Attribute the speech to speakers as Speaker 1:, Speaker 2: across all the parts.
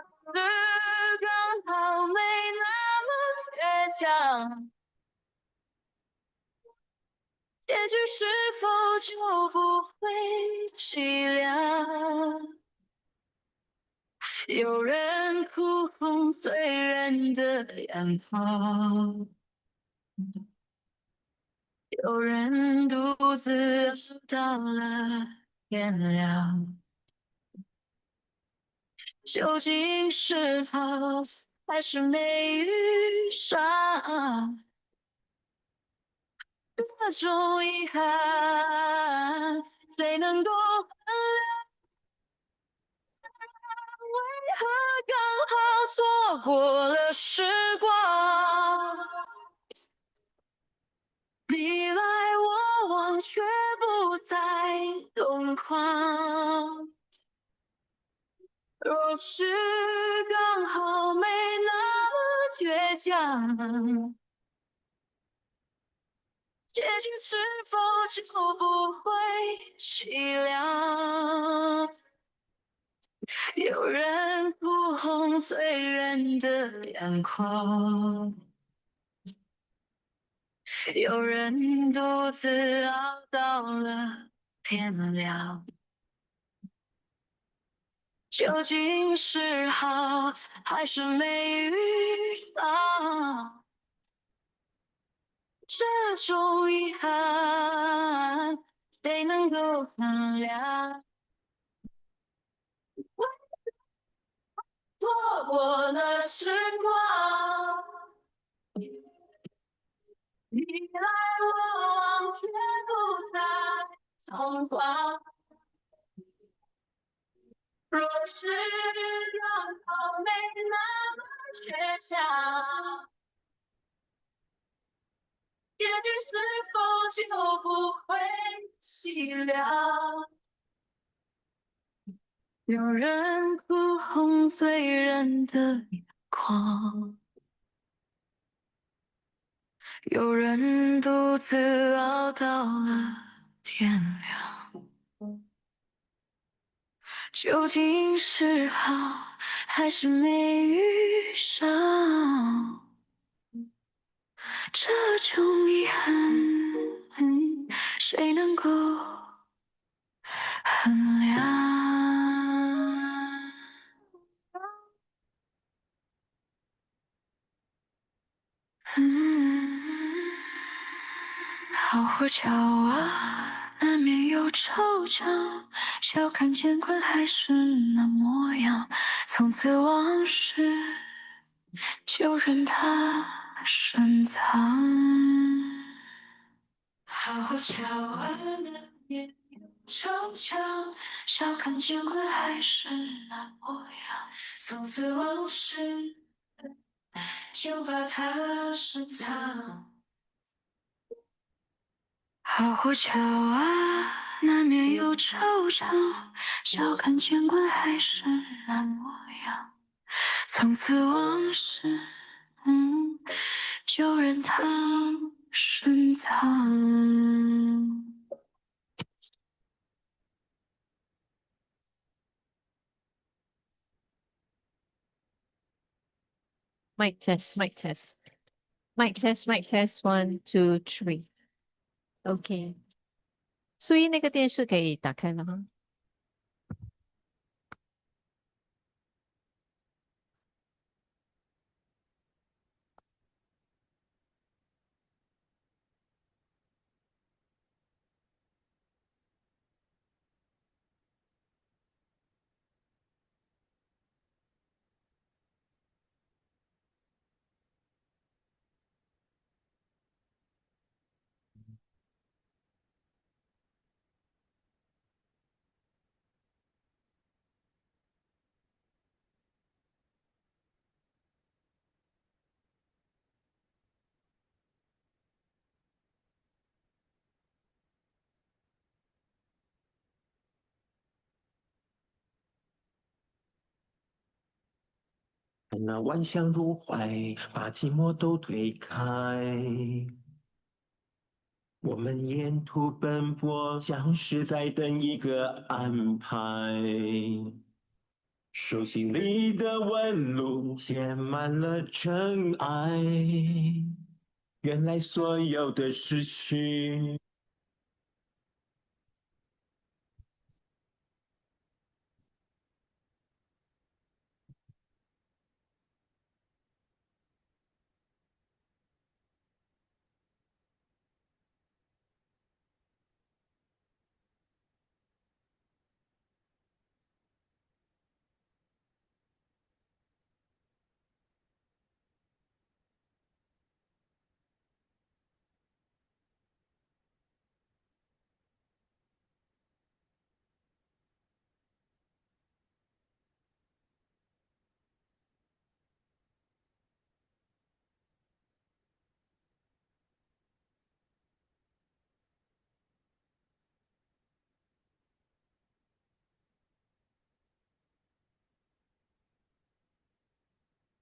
Speaker 1: 是刚好没那么倔强，结局是否就不会凄凉？有人哭红醉人的眼眶，有人独自熬到了天亮。究竟是好还是没遇上？这种遗憾，谁能够衡量？为何刚好错过了时光？你来我往，却不再疯狂。若是刚好没那么倔强，结局是否就不会凄凉？有人哭红醉人的眼眶，有人独自熬到了天亮。究竟是好还是没遇上？这种遗憾，谁能够衡量？错过了时光，你来我往，却不再匆忙。若是刚好没那么倔强，结局是否就不会凄凉？有人哭红醉人的眼眶，有人独自熬到了天亮。究竟是好还是没遇上？这种遗憾，谁能够衡量？好或巧啊，难免有惆怅。笑看乾坤还是那模样，从此往事就任它深藏。好或巧啊，难免有惆怅。笑看乾坤还是那模样，从此往事就把它深藏。好或巧啊，难免有惆怅。笑看乾坤还是那模样，从此往事，就任它深藏。
Speaker 2: Mic test, mic test. Mic test, mic test. One, two, three. OK。所以那个电视可以打开了哈。
Speaker 3: 那万象入怀，把寂寞都推开。我们沿途奔波，像是在等一个安排。手心里的纹路写满了尘埃，原来所有的失去。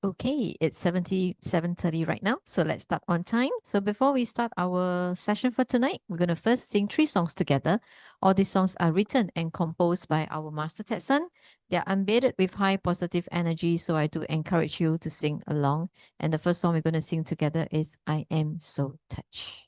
Speaker 2: Okay, it's 7:30 right now, so let's start on time. So before we start our session for tonight, we're going to first sing 3 songs together. All these songs are written and composed by our master Tetsun. They are embedded with high positive energy, so I do encourage you to sing along. And the first song we're going to sing together is I Am So Touched.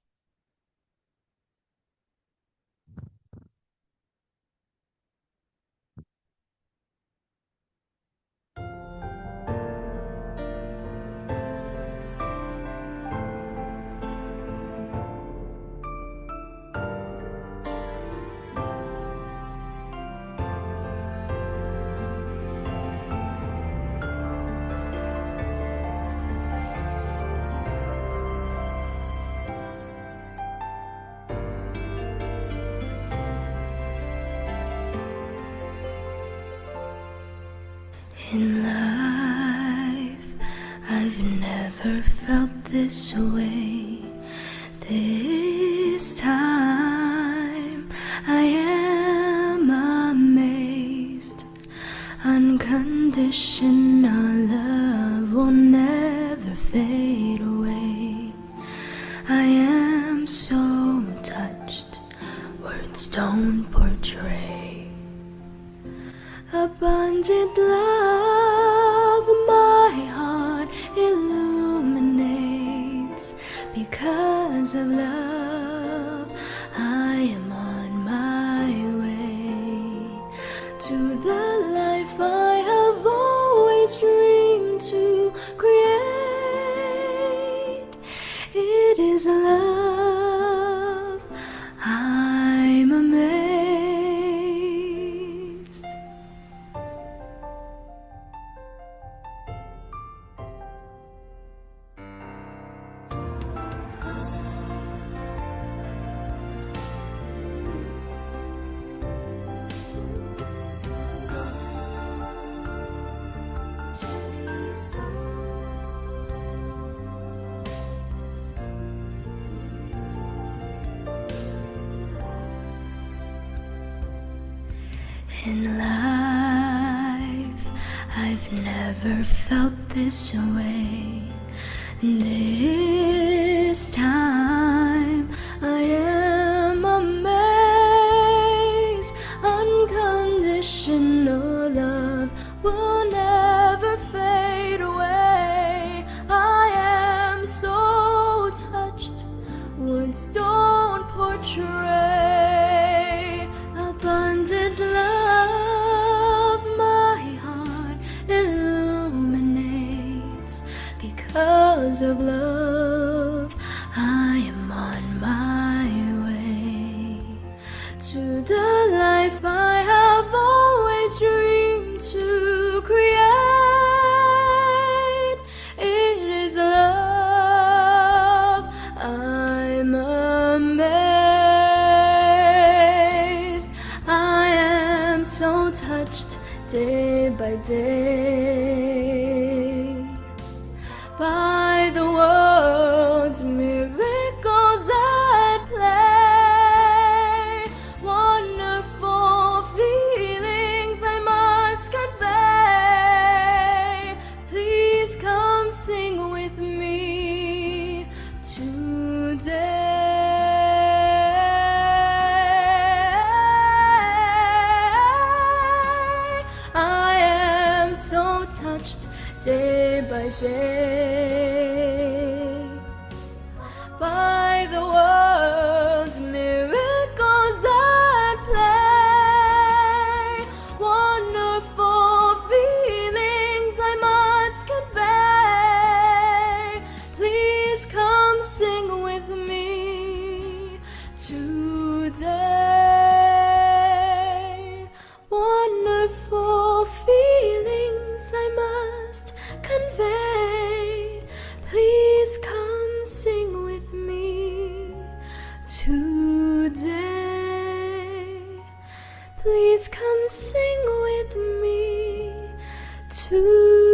Speaker 1: In life, I've never felt this way. This time, I am amazed. Unconditional love will never fade away. I am so touched, words don't portray. Abundant love, my heart illuminates. Because of love, I am on my way to the life I have always dreamed to create. It is love, I'm amazed. In life, I've never felt this way. This time, I am amazed. Unconditional love will never fade away. I am so touched, words don't portray. Abundant love, my heart illuminates. Because of love, I am on my way to the life I have always dreamed to create. It is love, I'm amazed. I am so touched day by day by the world's miracles at play. Wonderful feelings I must convey. Please come sing with me today. I am touched day by day by the world's miracles at play. Wonderful feelings I must convey. Please come sing with me today. Wonderful feelings I must convey. Please come sing with me today. Please come sing with me today.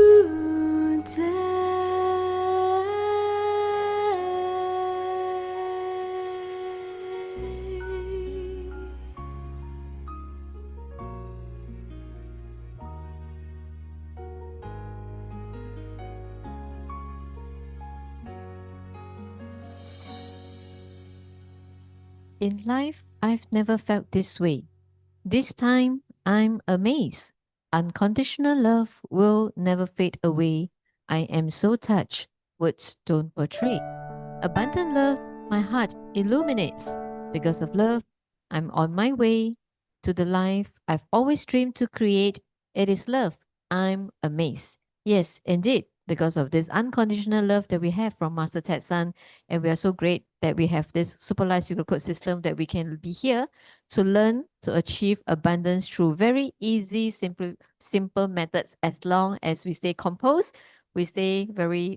Speaker 2: In life, I've never felt this way. This time, I'm amazed. Unconditional love will never fade away. I am so touched. Words don't portray. Abundant love, my heart illuminates. Because of love, I'm on my way to the life I've always dreamed to create. It is love. I'm amazed. Yes, indeed, because of this unconditional love that we have from Master Tetsan, and we are so great that we have this super life secret code system that we can be here to learn to achieve abundance through very easy, simple methods. As long as we stay composed, we stay very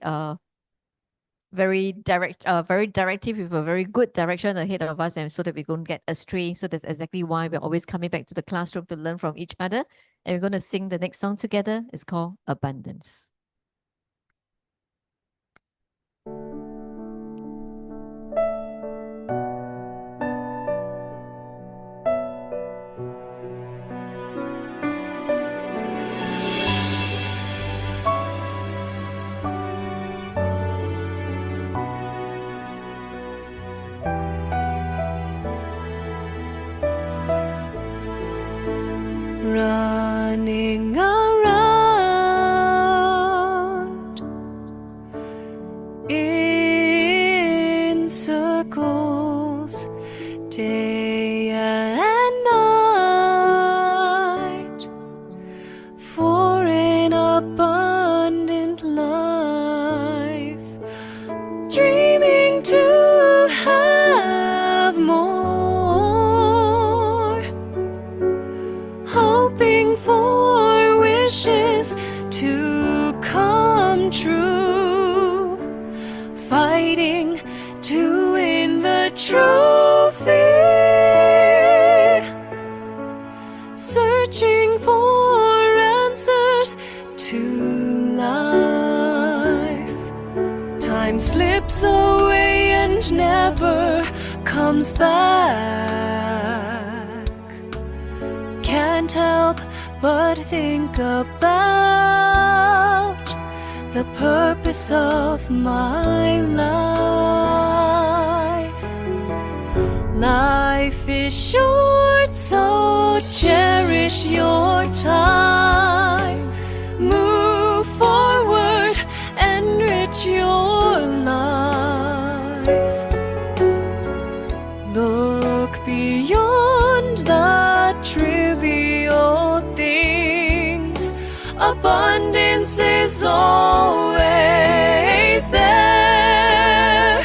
Speaker 2: directive with a very good direction ahead of us, and so that we don't get astray. So that's exactly why we're always coming back to the classroom to learn from each other. And we're going to sing the next song together. It's called Abundance.
Speaker 1: Running around in circles day and night for an abundant life, dreaming to have more, hoping for wishes to come true, fighting to win the trophy, searching for answers to life. Time slips away and never comes back. Can't help but think about the purpose of my life. Life is short, so cherish your time. Move forward, enrich your life. Look beyond the trivial things. Abundance is always there.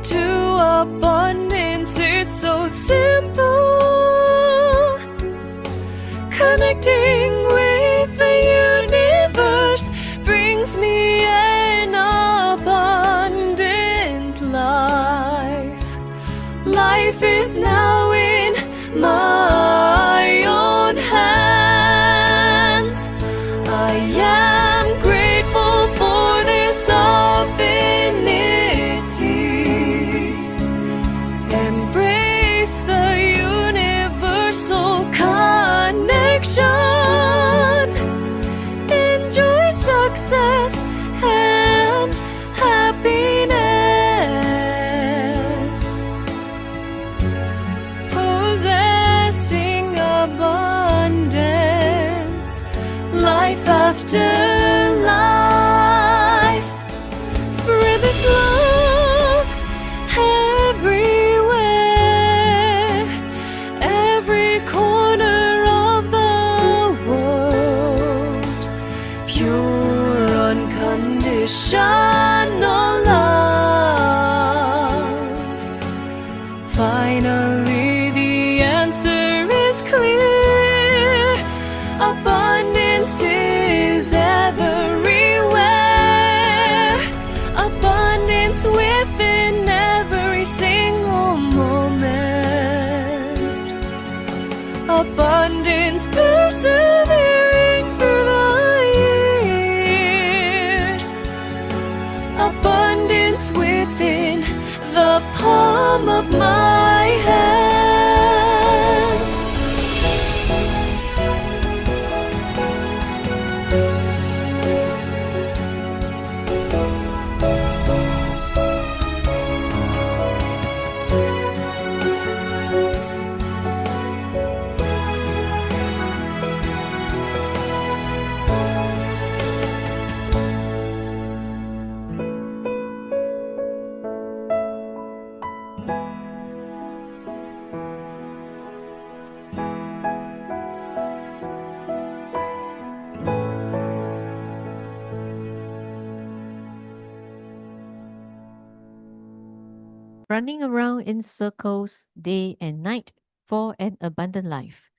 Speaker 1: to abundance. It's so simple. Connecting with the universe brings me an abundant life. Life is now in my own hands. I am grateful for this affinity. Embrace the universal connection. Enjoy success and happiness. Possessing abundance. Life after life. Spread this love everywhere, every corner of the world. Pure unconditional love. Finally the answer is clear. Abundance is everywhere. Abundance within every single moment. Abundance persevering through the years. Abundance within the palm of my hand.
Speaker 2: Running around in circles day and night for an abundant life.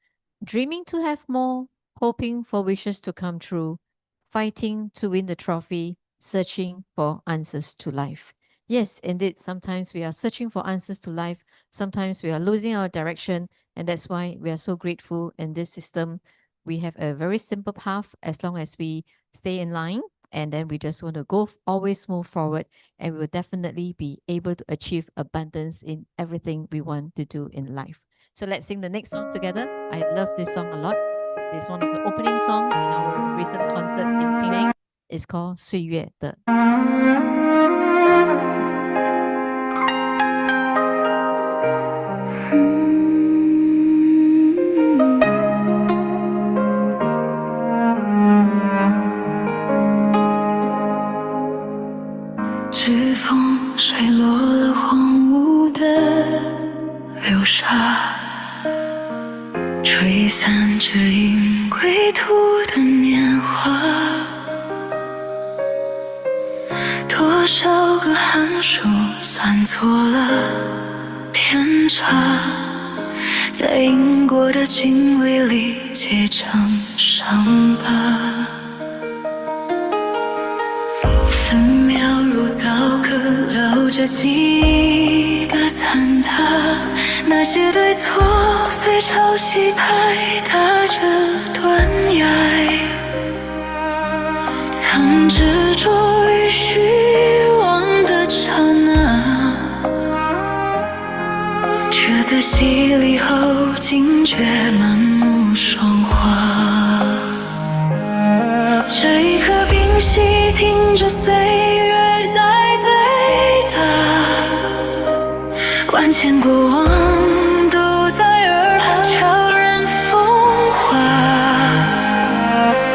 Speaker 2: Dreaming to have more, hoping for wishes to come true, fighting to win the trophy, searching for answers to life. Yes, indeed, sometimes we are searching for answers to life. Sometimes we are losing our direction, and that's why we are so grateful in this system. We have a very simple path as long as we stay in line, and then we just want to always move forward, and we will definitely be able to achieve abundance in everything we want to do in life. So let's sing the next song together. I love this song a lot. It's one of the opening songs in our recent concert in Penang. It's called 岁月的。
Speaker 1: 指风吹落了荒芜的流沙，吹散指引归途的年华。多少个寒暑算错了偏差，在因果的经纬里结成伤疤。分秒如刀割，撩着记忆的坍塌。那些对错随潮汐拍打着断崖，曾执着于虚妄的刹那，却在洗礼后惊觉满目霜华。这一刻屏息，听着岁月在对答，万千过往都在耳旁悄然风化。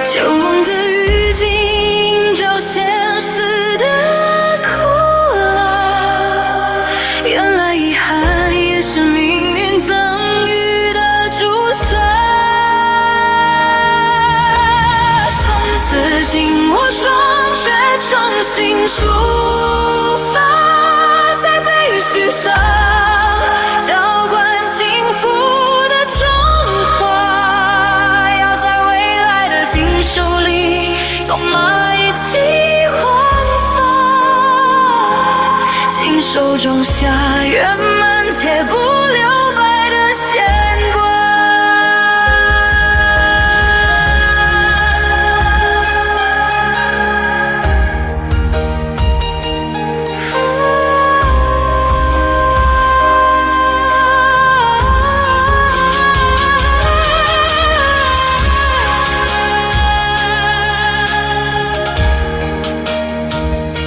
Speaker 1: 旧梦的雨景映照现实的苦辣，原来遗憾也是命运赠予的朱砂。紧握双拳，重新出发，在飞与上，浇灌幸福的种花，要在未来的锦绣里，从蚂蚁起焕发，亲手种下圆满且不留白的牵挂。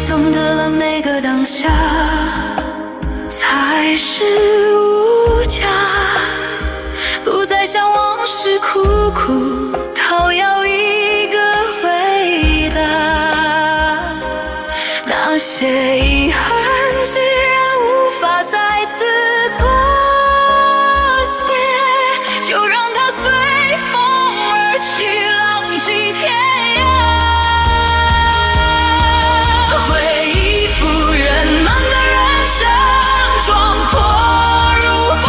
Speaker 1: 懂得了每个当下才是无价，不再向往事苦苦讨要一个伟大。那些遗憾既然无法再次妥协，就让它随风而去，浪迹天涯。回忆复圆满的人生，壮阔如风，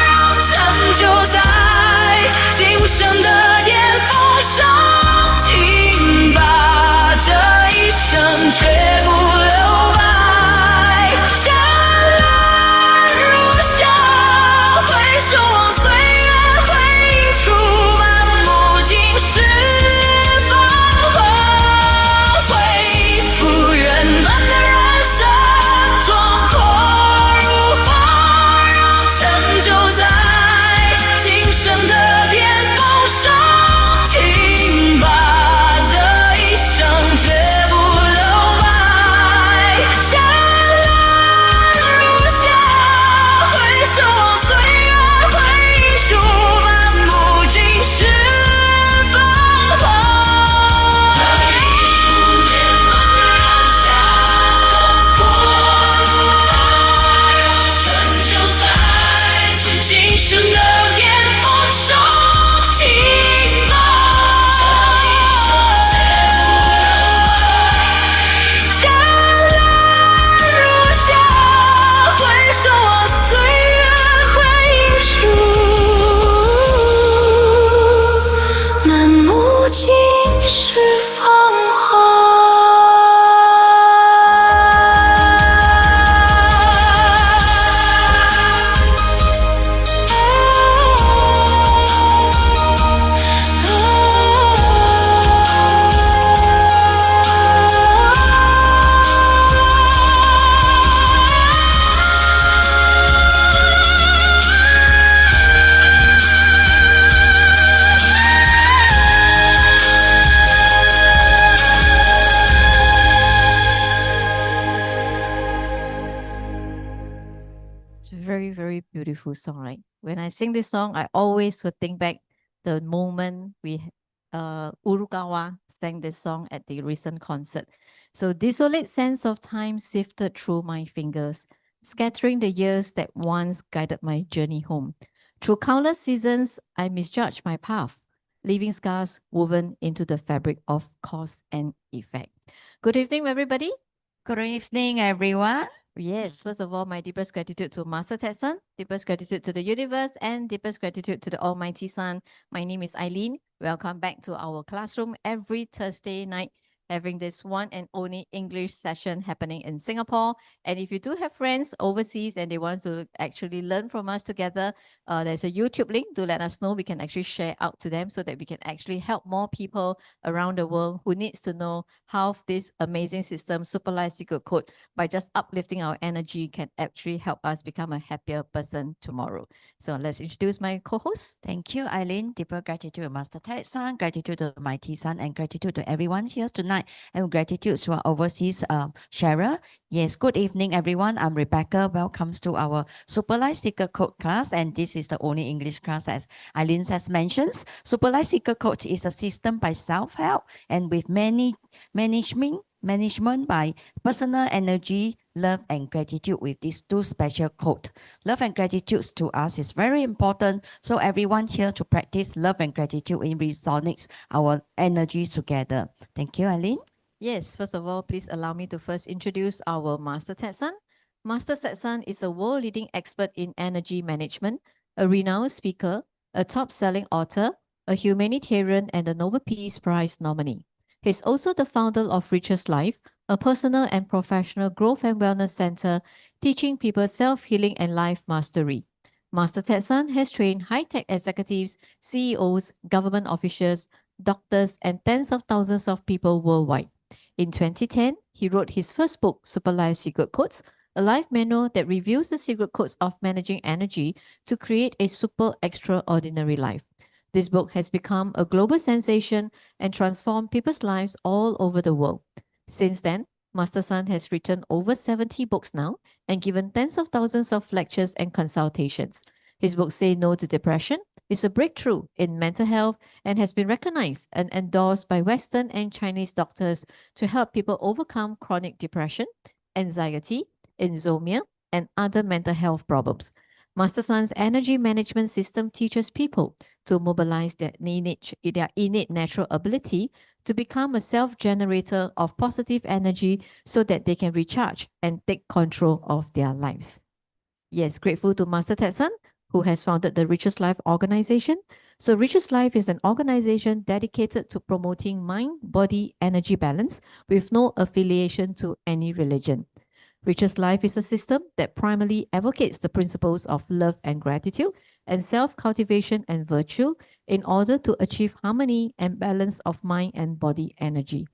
Speaker 1: 让成就在今生的巅峰上挺拔，这一生绝不留白，绚烂如霞，回首望岁月会映出满目尽是繁华。回忆复圆满的人生，壮阔如风，让成就在今生的巅峰上挺拔，这一生绝不留白，绚烂如霞，回首望岁月会映出满目尽是繁华。回忆复圆满的人生，壮阔如风，让成就在今生的巅峰上挺拔，这一生绝不留白，绚烂如霞，回首望岁月会映出满目尽是繁华。
Speaker 2: It's a very, very beautiful song, right? When I sing this song, I always would think back the moment Urukawa sang this song at the recent concert. So desolate sense of time sifted through my fingers, scattering the years that once guided my journey home. Through countless seasons, I misjudged my path, leaving scars woven into the fabric of cause and effect. Good evening, everybody.
Speaker 4: Good evening, everyone.
Speaker 2: Yes, first of all, my deepest gratitude to Master Tetson, deepest gratitude to the universe, and deepest gratitude to the Almighty Sun. My name is Eileen. Welcome back to our classroom every Thursday night, having this one and only English session happening in Singapore. And if you do have friends overseas and they want to actually learn from us together, there's a YouTube link. Do let us know. We can actually share out to them so that we can actually help more people around the world who needs to know how this amazing system, Super Life Secret Code, by just uplifting our energy, can actually help us become a happier person tomorrow. So let's introduce my co-host.
Speaker 4: Thank you, Eileen. Deeper gratitude to Master Tetson, gratitude to the Mighty Sun, and gratitude to everyone here tonight. And gratitude to our overseas sharer. Yes, good evening, everyone. I'm Rebecca. Welcome to our Super Life Secret Code class. And this is the only English class, as Eileen has mentioned. Super Life Secret Code is a system by self-help and with many management by personal energy, love, and gratitude with these two special codes. Love and gratitude to us is very important. So everyone here to practice love and gratitude in resonates our energy together. Thank you, Eileen.
Speaker 2: Yes, first of all, please allow me to first introduce our Master Tetson. Master Setsan is a world-leading expert in energy management, a renowned speaker, a top-selling author, a humanitarian, and a Nobel Peace Prize nominee. He's also the founder of Richest Life, a personal and professional growth and wellness center teaching people self-healing and life mastery. Master Setsan has trained high-tech executives, CEOs, government officials, doctors, and tens of thousands of people worldwide. In 2010, he wrote his first book, Super Life Secret Codes, a life manual that reveals the secret codes of managing energy to create a super extraordinary life. This book has become a global sensation and transformed people's lives all over the world. Since then, Master Sun has written over 70 books now and given tens of thousands of lectures and consultations. His book Say No to Depression is a breakthrough in mental health and has been recognized and endorsed by Western and Chinese doctors to help people overcome chronic depression, anxiety, insomnia, and other mental health problems. Master Sun's energy management system teaches people to mobilize their innate natural ability to become a self-generator of positive energy so that they can recharge and take control of their lives. Yes, grateful to Master Tetsun, who has founded the Richest Life organization. So Richest Life is an organization dedicated to promoting mind-body energy balance with no affiliation to any religion. Richest Life is a system that primarily advocates the principles of love and gratitude and self-cultivation and virtue in order to achieve harmony and balance of mind and body energy.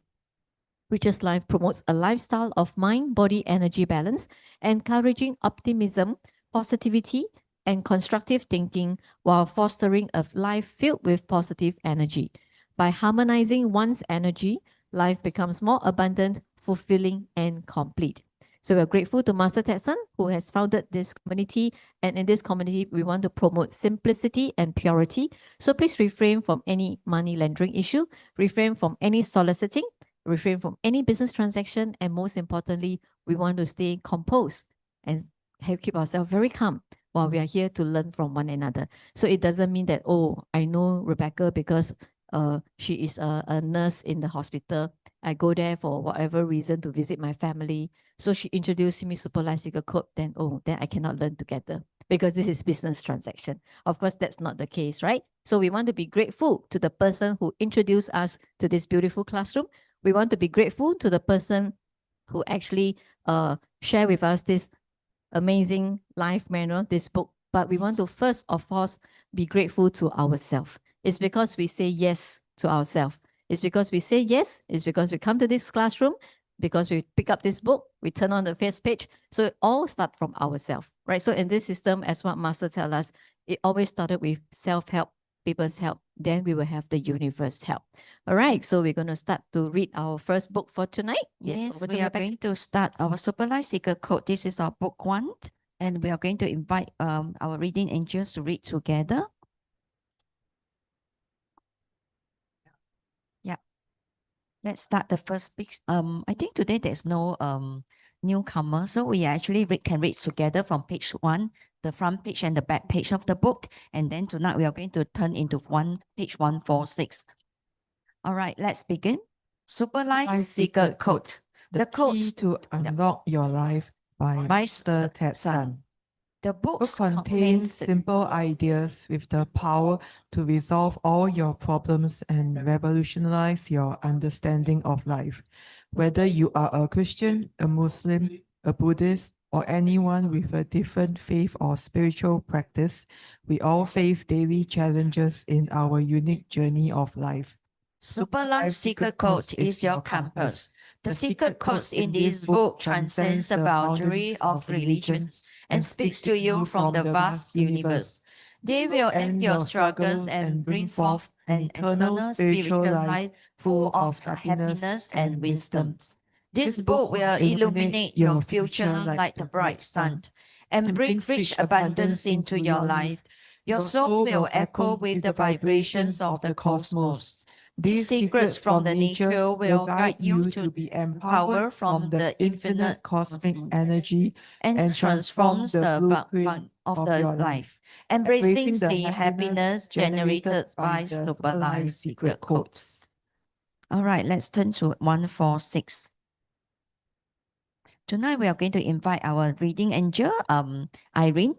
Speaker 2: Richest Life promotes a lifestyle of mind-body energy balance, encouraging optimism, positivity, and constructive thinking while fostering a life filled with positive energy. By harmonizing one's energy, life becomes more abundant, fulfilling, and complete. So we're grateful to Master Tetsun, who has founded this community. And in this community, we want to promote simplicity and purity. So please refrain from any money laundering issue, refrain from any soliciting, refrain from any business transaction. And most importantly, we want to stay composed and keep ourselves very calm while we are here to learn from one another. So it doesn't mean that, oh, I know Rebecca because she is a nurse in the hospital. I go there for whatever reason to visit my family. So she introduced me Super Life Secret Code, then I cannot learn together because this is business transaction. Of course, that's not the case, right? So we want to be grateful to the person who introduced us to this beautiful classroom. We want to be grateful to the person who actually share with us this amazing life manual, this book. But we want to first of all be grateful to ourselves. It's because we say yes to ourselves. It's because we say yes. It's because we come to this classroom, because we pick up this book, we turn on the first page. So it all starts from ourselves, right? So in this system, as what Master tells us, it always started with self-help, people's help. Then we will have the universe help. All right, so we're going to start to read our first book for tonight.
Speaker 4: Yes, we are going to start our Super Life Secret Code. This is our book 1, and we are going to invite our reading angels to read together. Yeah. Let's start the first page. I think today there's no newcomer, so we actually can read together from page 1, the front page and the back page of the book. And then tonight we are going to turn into page 146. All right, let's begin. Super Life Secret Code.
Speaker 5: The key to unlock your life by Master Tetsun.
Speaker 4: The
Speaker 5: Book
Speaker 4: book
Speaker 5: contains simple ideas with the power to resolve all your problems and revolutionize your understanding of life. Whether you are a Christian, a Muslim, a Buddhist, or anyone with a different faith or spiritual practice, we all face daily challenges in our unique journey of life.
Speaker 4: Super Life Secret Code is your compass. The secret codes in this book transcends the boundary of religions and speaks to you from the vast universe. They will end your struggles and bring forth an eternal spiritual life full of happiness and wisdom. This book will illuminate your future like the bright sun and bring rich abundance into your life. Your soul will echo with the vibrations of the cosmos. These secrets from the nature will guide you to be empowered from the infinite cosmic energy and transforms the blueprint of the life, embracing the happiness generated by Super Life Secret Codes. All right, let's turn to 146. Tonight we are going to invite our reading angel, Irene,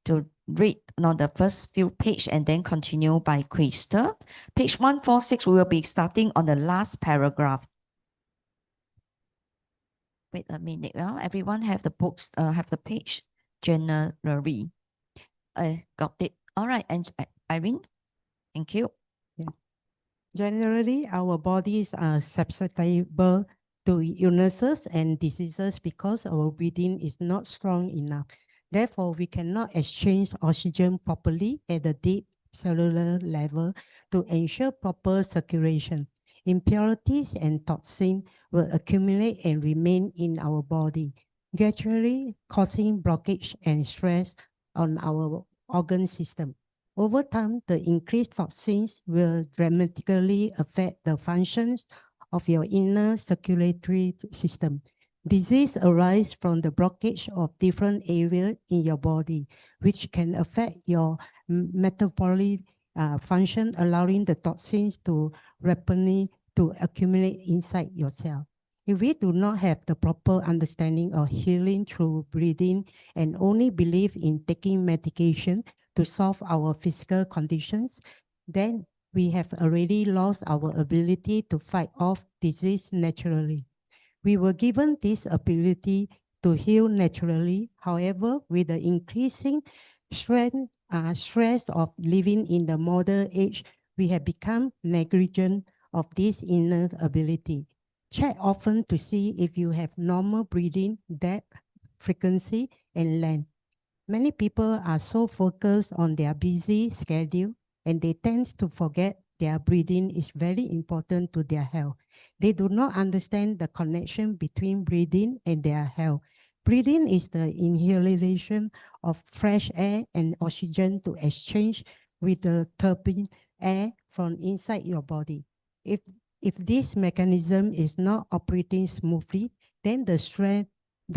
Speaker 4: to read on the first few page and then continue by Crystal. Page 146, we will be starting on the last paragraph. Wait a minute. Everyone have the books, have the page generally. Got it. All right, and Irene, thank you.
Speaker 6: Generally, our bodies are susceptible to illnesses and diseases because our breathing is not strong enough. Therefore, we cannot exchange oxygen properly at the deep cellular level to ensure proper circulation. Impurities and toxins will accumulate and remain in our body, gradually causing blockage and stress on our organ system. Over time, the increased toxins will dramatically affect the functions of your inner circulatory system. Disease arises from the blockage of different areas in your body, which can affect your metabolic function, allowing the toxins to rapidly to accumulate inside your cell. If we do not have the proper understanding of healing through breathing and only believe in taking medication to solve our physical conditions, then we have already lost our ability to fight off disease naturally. We were given this ability to heal naturally. However, with the increasing stress of living in the modern age, we have become negligent of this inner ability. Check often to see if you have normal breathing depth, frequency, and length. Many people are so focused on their busy schedule and they tend to forget their breathing is very important to their health. They do not understand the connection between breathing and their health. Breathing is the inhalation of fresh air and oxygen to exchange with the turbine air from inside your body. If this mechanism is not operating smoothly, then the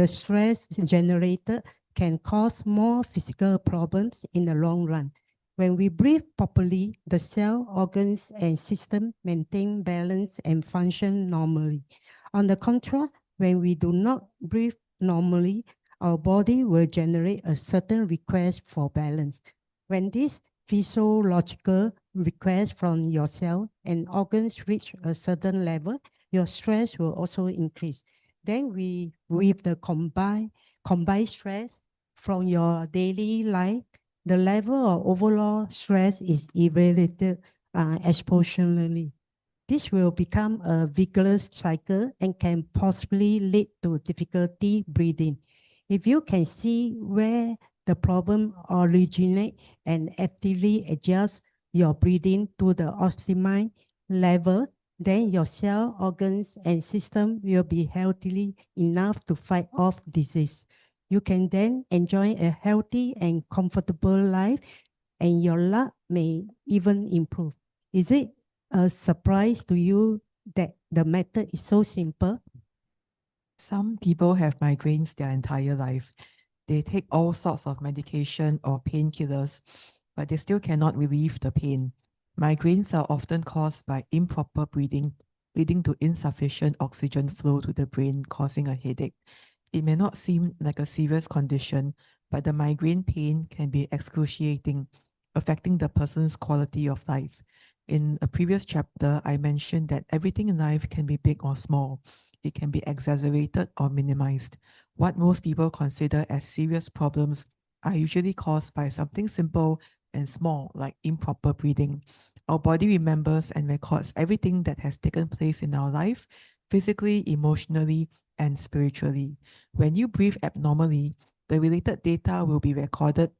Speaker 6: stress generated can cause more physical problems in the long run. When we breathe properly, the cell, organs, and system maintain balance and function normally. On the contrary, when we do not breathe normally, our body will generate a certain request for balance. When this physiological request from your cell and organs reach a certain level, your stress will also increase. Then with the combined stress from your daily life, the level of overall stress is evaluated exponentially. This will become a vigorous cycle and can possibly lead to difficulty breathing. If you can see where the problem originates and actively adjust your breathing to the optimal level, then your cell, organs, and system will be healthy enough to fight off disease. You can then enjoy a healthy and comfortable life, and your luck may even improve. Is it a surprise to you that the method is so simple?
Speaker 5: Some people have migraines their entire life. They take all sorts of medication or painkillers, but they still cannot relieve the pain. Migraines are often caused by improper breathing, leading to insufficient oxygen flow to the brain, causing a headache. It may not seem like a serious condition, but the migraine pain can be excruciating, affecting the person's quality of life. In a previous chapter, I mentioned that everything in life can be big or small. It can be exaggerated or minimized. What most people consider as serious problems are usually caused by something simple and small, like improper breathing. Our body remembers and records everything that has taken place in our life, physically, emotionally, and spiritually. When you breathe abnormally, the related data will be recorded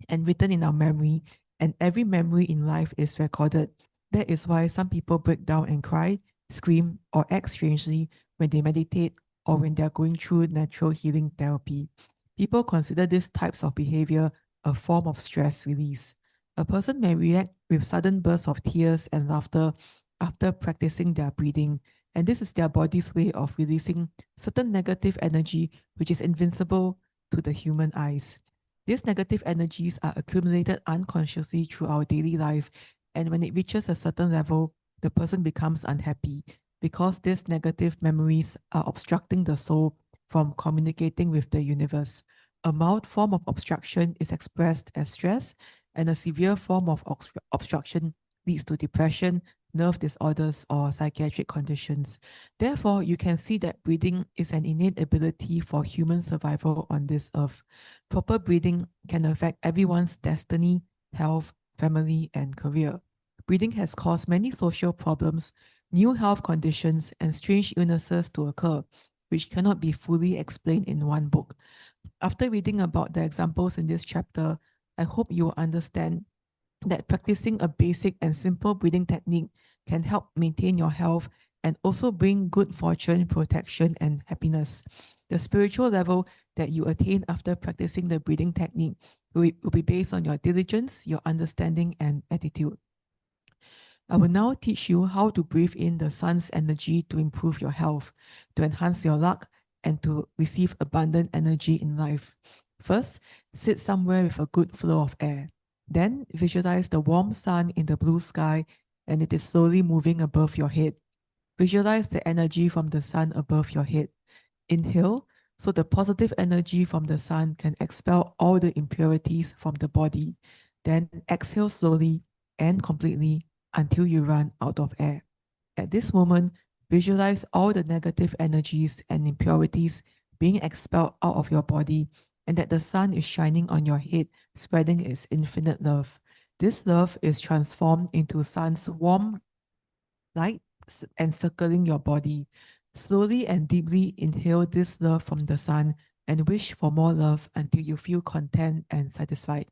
Speaker 5: and written in our memory, and every memory in life is recorded. That is why some people break down and cry, scream, or act strangely when they meditate or when they are going through natural healing therapy. People consider these types of behavior a form of stress release. A person may react with sudden bursts of tears and laughter after practicing their breathing, and this is their body's way of releasing certain negative energy which is invincible to the human eyes. These negative energies are accumulated unconsciously through our daily life, and when it reaches a certain level, the person becomes unhappy because these negative memories are obstructing the soul from communicating with the universe. A mild form of obstruction is expressed as stress, and a severe form of obstruction leads to depression, nerve disorders, or psychiatric conditions. Therefore, you can see that breathing is an innate ability for human survival on this earth. Proper breathing can affect everyone's destiny, health, family, and career. Breathing has caused many social problems, new health conditions, and strange illnesses to occur, which cannot be fully explained in one book. After reading about the examples in this chapter, I hope you will understand that practicing a basic and simple breathing technique can help maintain your health and also bring good fortune, protection, and happiness. The spiritual level that you attain after practicing the breathing technique will be based on your diligence, your understanding, and attitude. I will now teach you how to breathe in the sun's energy to improve your health, to enhance your luck, and to receive abundant energy in life. First, sit somewhere with a good flow of air. Then visualize the warm sun in the blue sky and it is slowly moving above your head. Visualize the energy from the sun above your head. Inhale, so the positive energy from the sun can expel all the impurities from the body. Then exhale slowly and completely until you run out of air. At this moment, visualize all the negative energies and impurities being expelled out of your body and that the sun is shining on your head, spreading its infinite love. This love is transformed into sun's warm light and circling your body. Slowly and deeply inhale this love from the sun and wish for more love until you feel content and satisfied.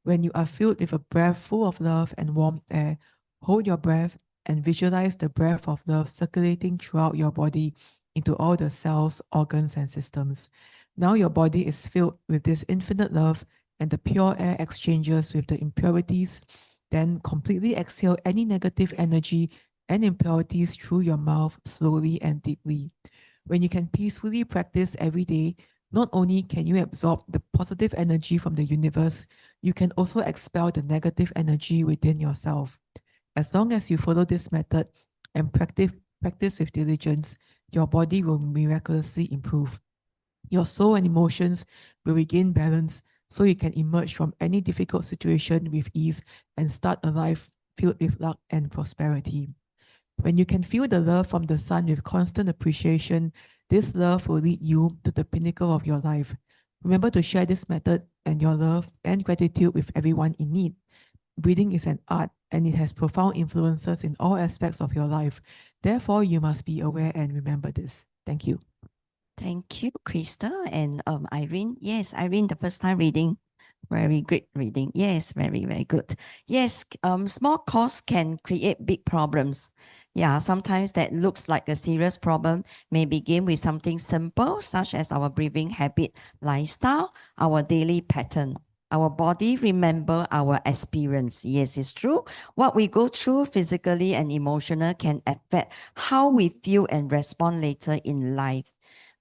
Speaker 5: When you are filled with a breath full of love and warm air, hold your breath and visualize the breath of love circulating throughout your body into all the cells, organs, and systems. Now your body is filled with this infinite love and the pure air exchanges with the impurities. Then completely exhale any negative energy and impurities through your mouth slowly and deeply. When you can peacefully practice every day, not only can you absorb the positive energy from the universe, you can also expel the negative energy within yourself. As long as you follow this method and practice with diligence, your body will miraculously improve. Your soul and emotions will regain balance so you can emerge from any difficult situation with ease and start a life filled with luck and prosperity. When you can feel the love from the sun with constant appreciation, this love will lead you to the pinnacle of your life. Remember to share this method and your love and gratitude with everyone in need. Breathing is an art and it has profound influences in all aspects of your life. Therefore, you must be aware and remember this. Thank you.
Speaker 4: Thank you, Krista and Irene. Yes, Irene, the first time reading. Very great reading. Yes, very, very good. Yes, small costs can create big problems. Yeah, sometimes that looks like a serious problem may begin with something simple, such as our breathing habit, lifestyle, our daily pattern. Our body remember our experience. Yes, it's true. What we go through physically and emotional can affect how we feel and respond later in life.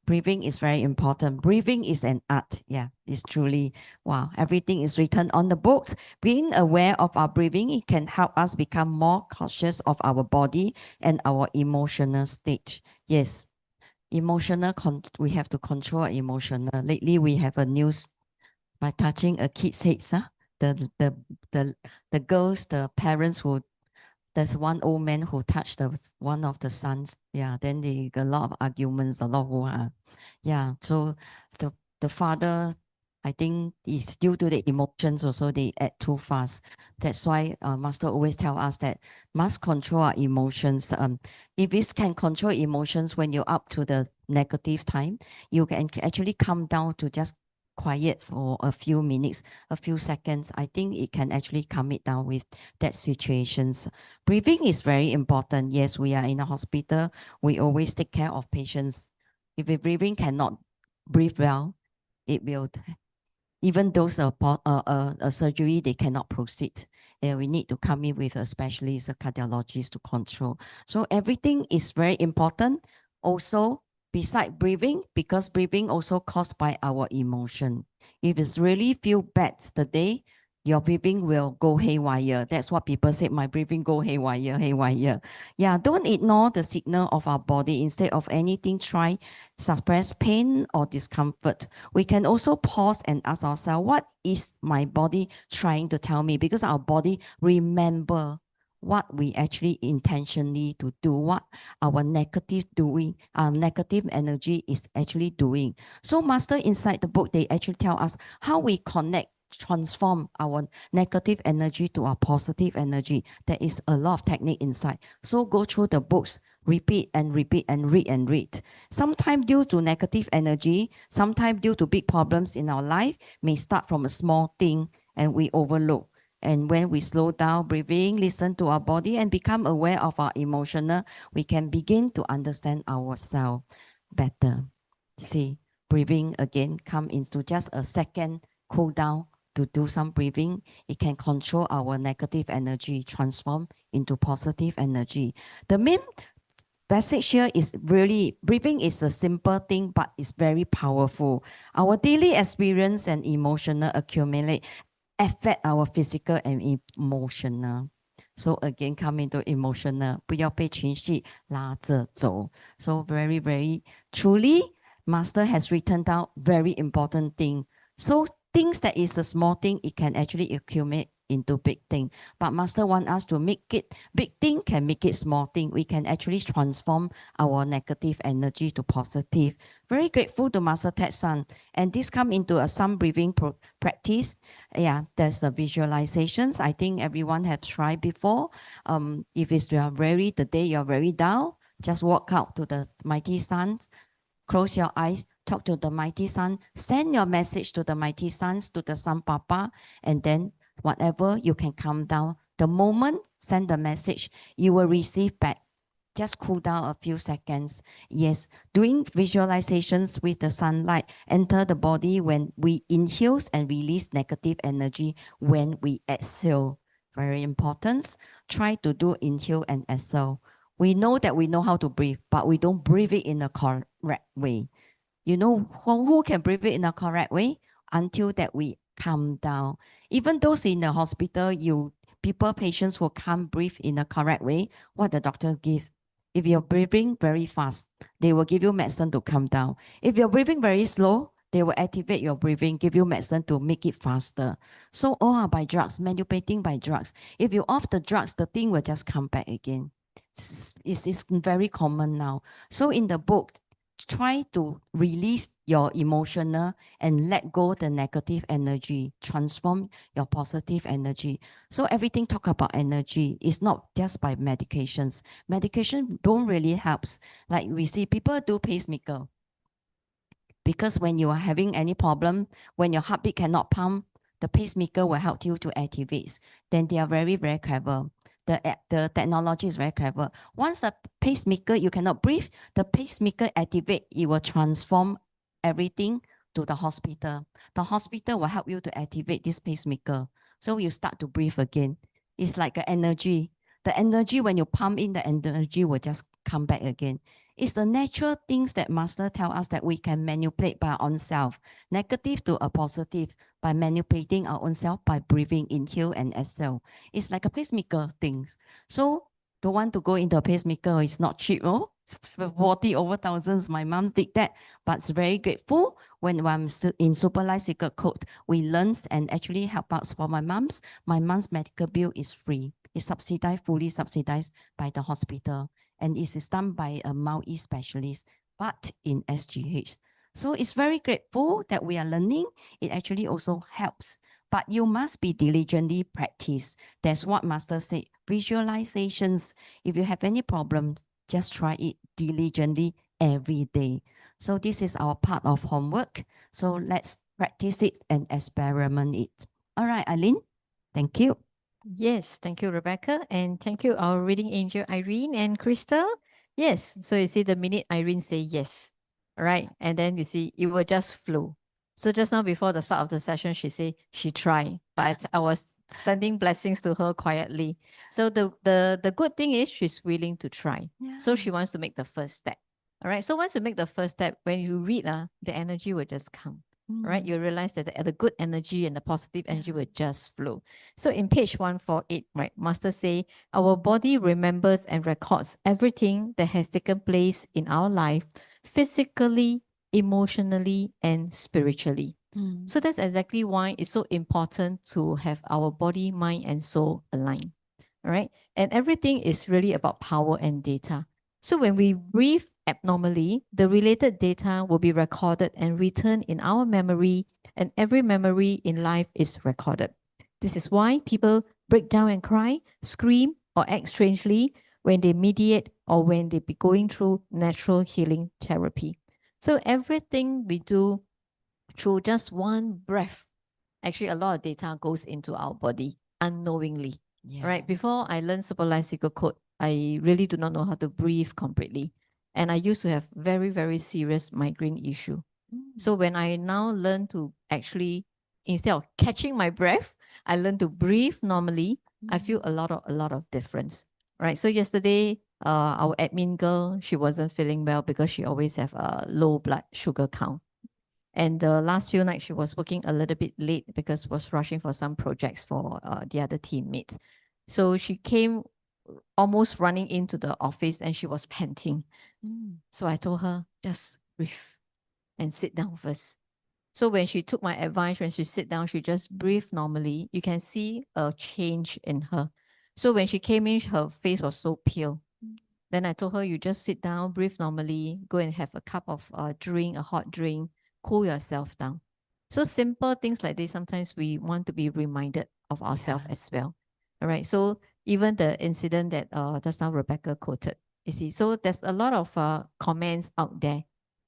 Speaker 4: Breathing is very important. Breathing is an art. Yeah, it's truly, wow. Everything is written on the books. Being aware of our breathing, it can help us become more conscious of our body and our emotional state. Yes, we have to control our emotional. Lately, we have a news by touching a kid's head, the girls, the parents who, there's one old man who touched one of the sons. Yeah, then they a lot of arguments, a lot of yeah. So the father, I think it's due to the emotions also, they act too fast. That's why Master always tell us that must control our emotions. If we can control emotions when you're up to the negative time, you can actually come down to just quiet for a few minutes, a few seconds. I think it can actually calm it down with that situations. Breathing is very important. Yes, we are in a hospital. We always take care of patients. If the breathing cannot breathe well, it will, even those a surgery, they cannot proceed. We need to come in with a specialist, a cardiologist to control. So everything is very important. Also, beside breathing, because breathing also caused by our emotion. If it's really feel bad the day, your breathing will go haywire. That's what people say, my breathing go haywire, haywire. Yeah, don't ignore the signal of our body. Instead of anything, try suppress pain or discomfort. We can also pause and ask ourselves, what is my body trying to tell me? Because our body remember what we actually intentionally to do, what our negative energy is actually doing. So master inside the book, they actually tell us how we transform our negative energy to our positive energy. There is a lot of technique inside. So go through the books, repeat and repeat and read and read. Sometimes due to negative energy, sometimes due to big problems in our life, may start from a small thing and we overlook. And when we slow down breathing, listen to our body and become aware of our emotional, we can begin to understand ourselves better. See, breathing again come into just a second cool down to do some breathing. It can control our negative energy, transform into positive energy. The main message here is really breathing is a simple thing, but it's very powerful. Our daily experience and emotional accumulate affect our physical and emotional. So again, come into emotional, 不要被情绪拉着走. So very, very truly, Master has written down very important thing. So things that is a small thing, it can actually accumulate into big thing. But Master want us to make it, big thing can make it small thing. We can actually transform our negative energy to positive. Very grateful to Master Ted San. And this come into a some breathing practice. Yeah, there's a visualizations. I think everyone have tried before. If it's the day you're very down, just walk out to the mighty sun, close your eyes, talk to the mighty sun, send your message to the mighty suns, to the Sun Papa, and then whatever you can calm down. The moment send the message, you will receive back. Just cool down a few seconds. Yes, doing visualizations with the sunlight enter the body when we inhale and release negative energy when we exhale. Very important. Try to do inhale and exhale. We know that we know how to breathe, but we don't breathe it in a correct way. You know who can breathe it in a correct way? Until that we calm down. Even those in the hospital, patients who can't breathe in a correct way, what the doctor gives. If you're breathing very fast, they will give you medicine to calm down. If you're breathing very slow, they will activate your breathing, give you medicine to make it faster. So all are by drugs, manipulating by drugs. If you off the drugs, the thing will just come back again. It's very common now. So in the book, try to release your emotional and let go the negative energy, transform your positive energy. So everything talk about energy is not just by medications. Medication don't really helps. Like we see people do pacemaker. Because when you are having any problem, when your heartbeat cannot pump, the pacemaker will help you to activate. Then they are very, very clever. The technology is very clever. Once the pacemaker, you cannot breathe, the pacemaker activate, it will transform everything to the hospital. The hospital will help you to activate this pacemaker. So you start to breathe again. It's like an energy. The energy, when you pump in, the energy will just come back again. It's the natural things that Master tell us that we can manipulate by our own self, negative to a positive, by manipulating our own self by breathing, inhale and exhale. It's like a pacemaker things. So don't want to go into a pacemaker, it's not cheap, oh. 40 over thousands, my mom did that, but it's very grateful when I'm in Superlife Secret Code, we learn and actually help out for my mom's medical bill is free. It's subsidized, fully subsidized by the hospital. And it is done by a multi specialist, but in SGH. So it's very grateful that we are learning. It actually also helps, but you must be diligently practice. That's what Master said. Visualizations. If you have any problems, just try it diligently every day. So this is our part of homework. So let's practice it and experiment it. All right, Eileen, thank you.
Speaker 2: Yes, thank you, Rebecca. And thank you, our reading angel, Irene and Crystal. Yes, so you see the minute Irene say yes, right? And then you see it will just flow. So just now before the start of the session, she said she tried, but I was sending blessings to her quietly. So the good thing is she's willing to try. So she wants to make the first step. All right. So once you make the first step, when you read, the energy will just come. right? You realize that the good energy and the positive energy will just flow. So in page 148, right, Master say, our body remembers and records everything that has taken place in our life, physically, emotionally, and spiritually. So that's exactly why it's so important to have our body, mind, and soul aligned. All right. And everything is really about power and data. So when we breathe abnormally, the related data will be recorded and returned in our memory, and every memory in life is recorded. This is why people break down and cry, scream, or act strangely when they mediate or when they be going through natural healing therapy. So everything we do through just one breath, actually a lot of data goes into our body unknowingly. Right. Before I learned Super Life Secret Code, I really do not know how to breathe completely. And I used to have very, very serious migraine issue. So when I now learn to actually, instead of catching my breath, I learn to breathe normally, I feel a lot of difference. Right. So yesterday, our admin girl, she wasn't feeling well because she always have a low blood sugar count. And the last few nights, she was working a little bit late because was rushing for some projects for the other teammates. So she came almost running into the office and she was panting. So I told her, just breathe and sit down first. So when she took my advice, when she sit down, she just breathed normally. You can see a change in her. So when she came in, her face was so pale. Then I told her, you just sit down, breathe normally, go and have a cup of drink, a hot drink, cool yourself down. So simple things like this, sometimes we want to be reminded of ourselves as well. All right. So even the incident that just now Rebecca quoted, you see, so there's a lot of comments out there,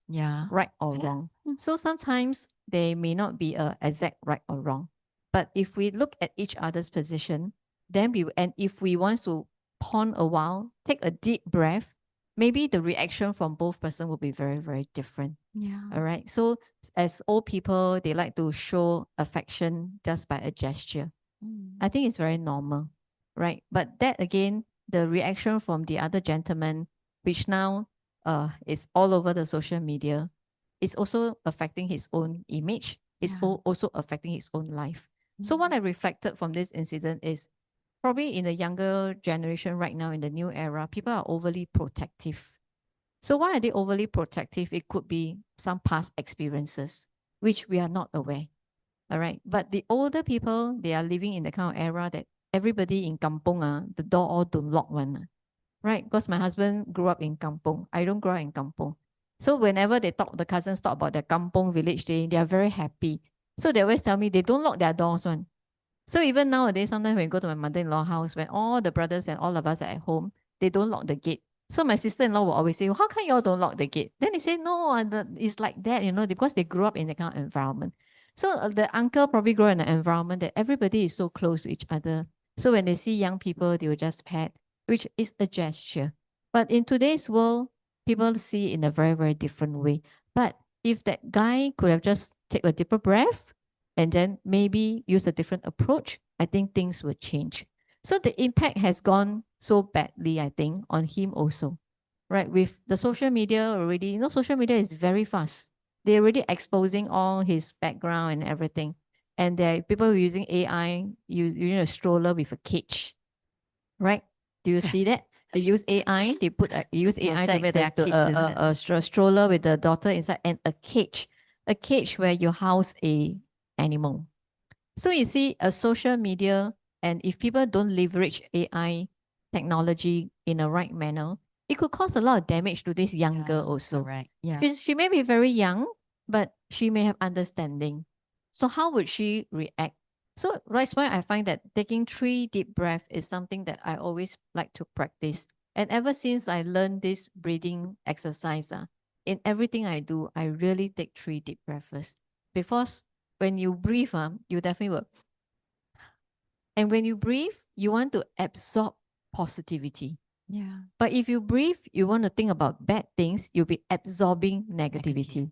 Speaker 2: right or wrong. So sometimes they may not be a exact right or wrong. But if we look at each other's position, then and if we want to pause a while, take a deep breath, maybe the reaction from both person will be very, very different. All right. So as old people, they like to show affection just by a gesture. I think it's very normal, right? But that again, the reaction from the other gentleman, which now is all over the social media, is also affecting his own image. It's also affecting his own life. So what I reflected from this incident is probably in the younger generation right now, in the new era, people are overly protective. So why are they overly protective? It could be some past experiences, which we are not aware. All right. But the older people, they are living in the kind of era that everybody in kampong, the door all don't lock one. Right? Because my husband grew up in kampong. I don't grow up in kampong. So whenever they talk, the cousins talk about their kampong village day, they are very happy. So they always tell me they don't lock their doors one. So even nowadays, sometimes when we go to my mother-in-law house, when all the brothers and all of us are at home, they don't lock the gate. So my sister-in-law will always say, well, how come you all don't lock the gate? Then they say, no, it's like that, because they grew up in that kind of environment. So the uncle probably grew in an environment that everybody is so close to each other. So when they see young people, they will just pat, which is a gesture. But in today's world, people see in a very, very different way. But if that guy could have just take a deeper breath and then maybe use a different approach, I think things would change. So the impact has gone so badly, I think, on him also, right? With the social media already, social media is very fast. They're already exposing all his background and everything. And there are people who are using AI, using a stroller with a cage, right? Do you see that? They use AI, they use AI to make a stroller with the daughter inside and a cage where you house a animal. So you see a social media, and if people don't leverage AI technology in a right manner, it could cause a lot of damage to this young girl also.
Speaker 4: Correct. Yeah.
Speaker 2: She may be very young, but she may have understanding. So how would she react? So that's why I find that taking 3 deep breaths is something that I always like to practice. And ever since I learned this breathing exercise, in everything I do, I really take 3 deep breaths. Because when you breathe, you definitely will. And when you breathe, you want to absorb positivity.
Speaker 4: Yeah.
Speaker 2: But if you breathe, you want to think about bad things, you'll be absorbing negativity.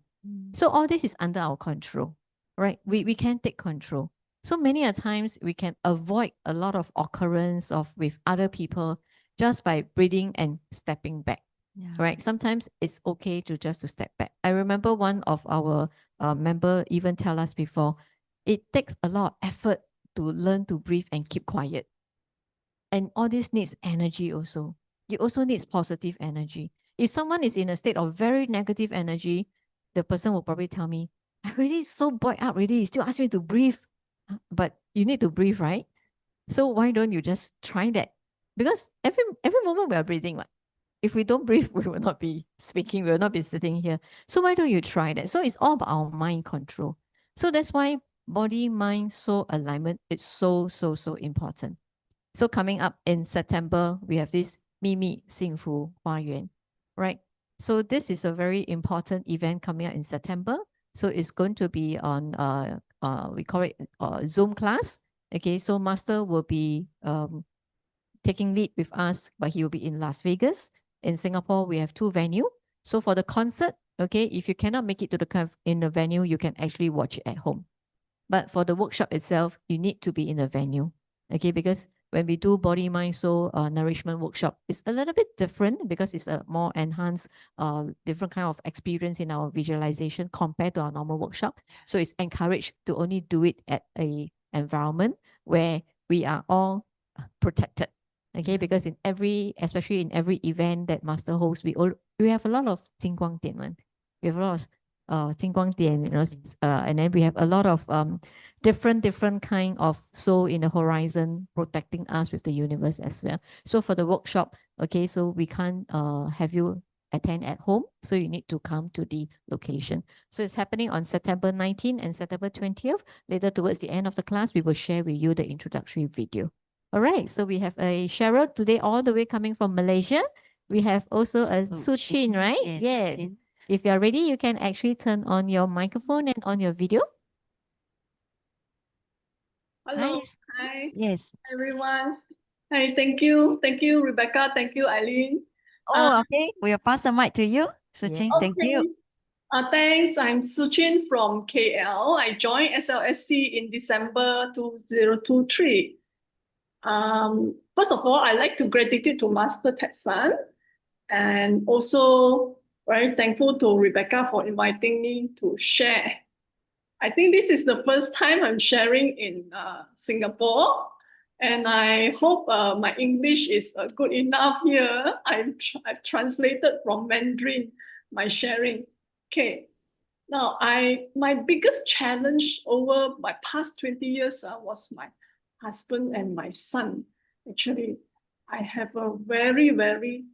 Speaker 2: So all this is under our control, right? We can take control. So many a times we can avoid a lot of occurrence of with other people just by breathing and stepping back.
Speaker 4: Yeah.
Speaker 2: Right? Sometimes it's okay to just to step back. I remember one of our member even tell us before, it takes a lot of effort to learn to breathe and keep quiet. And all this needs energy also. It also needs positive energy. If someone is in a state of very negative energy, the person will probably tell me, I really so boiled up already. You still ask me to breathe. But you need to breathe, right? So why don't you just try that? Because every moment we are breathing, like, if we don't breathe, we will not be speaking, we will not be sitting here. So why don't you try that? So it's all about our mind control. So that's why body, mind, soul alignment is so important. So coming up in September, we have this 秘密幸福花园, right? So this is a very important event coming up in September. So it's going to be on, we call it Zoom class. Okay, so Master will be taking lead with us, but he will be in Las Vegas. In Singapore, we have 2 venues. So for the concert, okay, if you cannot make it to in the venue, you can actually watch it at home. But for the workshop itself, you need to be in the venue, okay, because when we do body, mind, soul nourishment workshop, it's a little bit different because it's a more enhanced, different kind of experience in our visualization compared to our normal workshop. So it's encouraged to only do it at a environment where we are all protected, okay, because in especially in every event that Master hosts, we have a lot of 金光点 one. We have a lot of 金光点, and then we have a lot of different kind of soul in the horizon protecting us with the universe as well. So for the workshop, okay, so we can't have you attend at home, so you need to come to the location. So it's happening on September 19th and September 20th. Later towards the end of the class, we will share with you the introductory video. All right, so we have a Cheryl today all the way coming from Malaysia. We have also a Su Chin, right?
Speaker 4: Yes.
Speaker 2: Yeah. If you're ready, you can actually turn on your microphone and on your video.
Speaker 7: Hello.
Speaker 4: Hi.
Speaker 7: Hi,
Speaker 4: Yes.
Speaker 7: everyone. Hi, thank you. Thank you, Rebecca. Thank you, Eileen.
Speaker 4: Oh, okay. We'll pass the mic to you, Suchin. Thank you.
Speaker 7: Thanks. I'm Suchin from KL. I joined SLSC in December 2023. First of all, I'd like to gratitude to Master Tetsan, and also very thankful to Rebecca for inviting me to share. I think this is the first time I'm sharing in Singapore, and I hope my English is good enough here. I've translated from Mandarin my sharing. Okay. Now, my biggest challenge over my past 20 years was my husband and my son. Actually, I have a very, very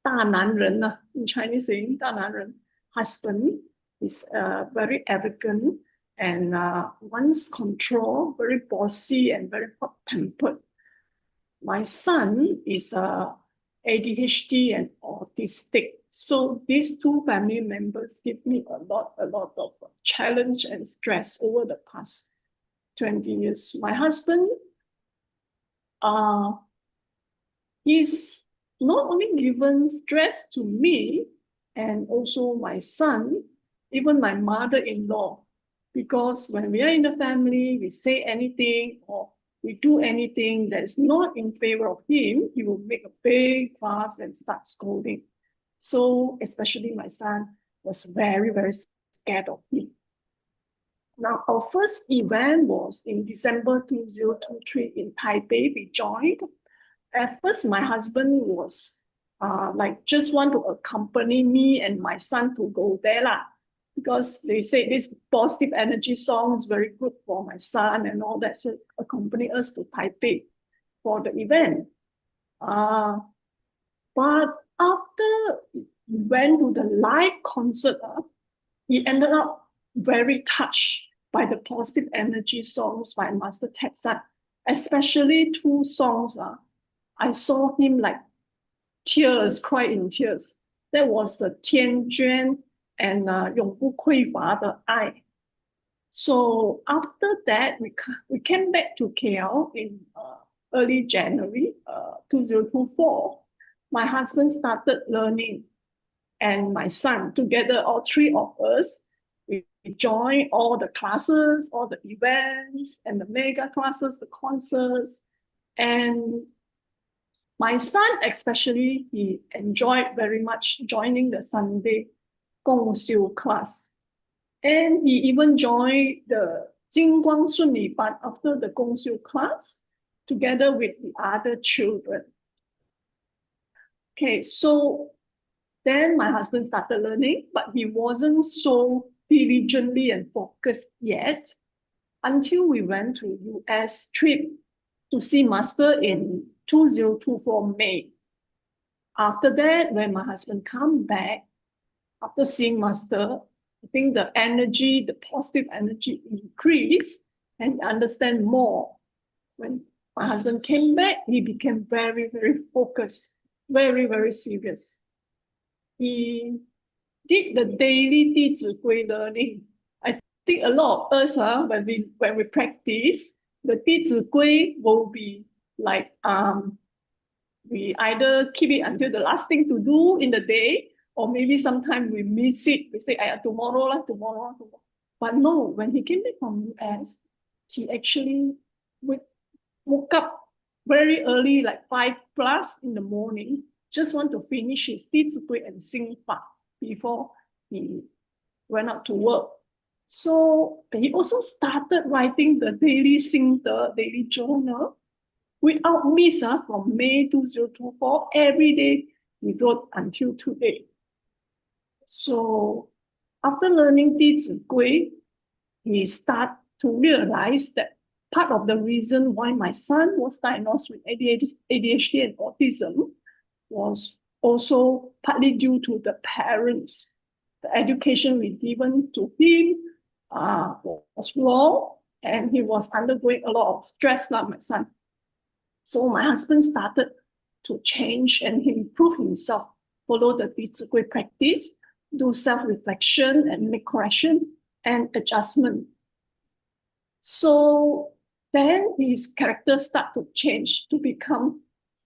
Speaker 7: 大男人, in Chinese saying 大男人 husband. Is very arrogant and wants control, very bossy and very hot-tempered. My son is ADHD and autistic. So these 2 family members give me a lot of challenge and stress over the past 20 years. My husband is not only given stress to me and also my son, even my mother-in-law, because when we are in the family, we say anything or we do anything that is not in favor of him, he will make a big fuss and start scolding. So especially my son was very, very scared of me. Now, our first event was in December 2023 in Taipei. We joined. At first, my husband was like just want to accompany me and my son to go there lah, because they say this positive energy song is very good for my son and all that. So accompany us to Taipei for the event. But after we went to the live concert, he ended up very touched by the positive energy songs by Master Tetsan, especially 2 songs. I saw him like tears, cry in tears. That was the 天捐 and 永不匮乏的爱. So after that, we came back to KL in early January 2024. My husband started learning, and my son, together, all 3 of us, we joined all the classes, all the events, and the mega classes, the concerts. And my son especially, he enjoyed very much joining the Sunday 共修 class. And he even joined the 金光顺利班 after the 公修 class together with the other children. Okay, so then my husband started learning, but he wasn't so diligently and focused yet until we went to US trip to see master in 2024 May. After that, when my husband come back, after seeing master, I think the energy, the positive energy increased and understand more. When my husband came back, he became very, very focused, very, very serious. He did the daily 弟子规 learning. I think a lot of us, when we practice, the 弟子规 will be like we either keep it until the last thing to do in the day, or maybe sometimes we miss it. We say, tomorrow. But no, when he came back from US, he actually woke up very early, like 5+ in the morning, just want to finish his 弟子规 and 心法 before he went out to work. So he also started writing the daily 心得, daily journal, without miss from May 2024, every day he wrote until today. So after learning 弟子规, he started to realize that part of the reason why my son was diagnosed with ADHD and autism was also partly due to the parents. The education we given to him was wrong, and he was undergoing a lot of stress, like my son. So my husband started to change and he improved himself, follow the 弟子规 practice, do self-reflection and make correction and adjustment. So then his character start to change to become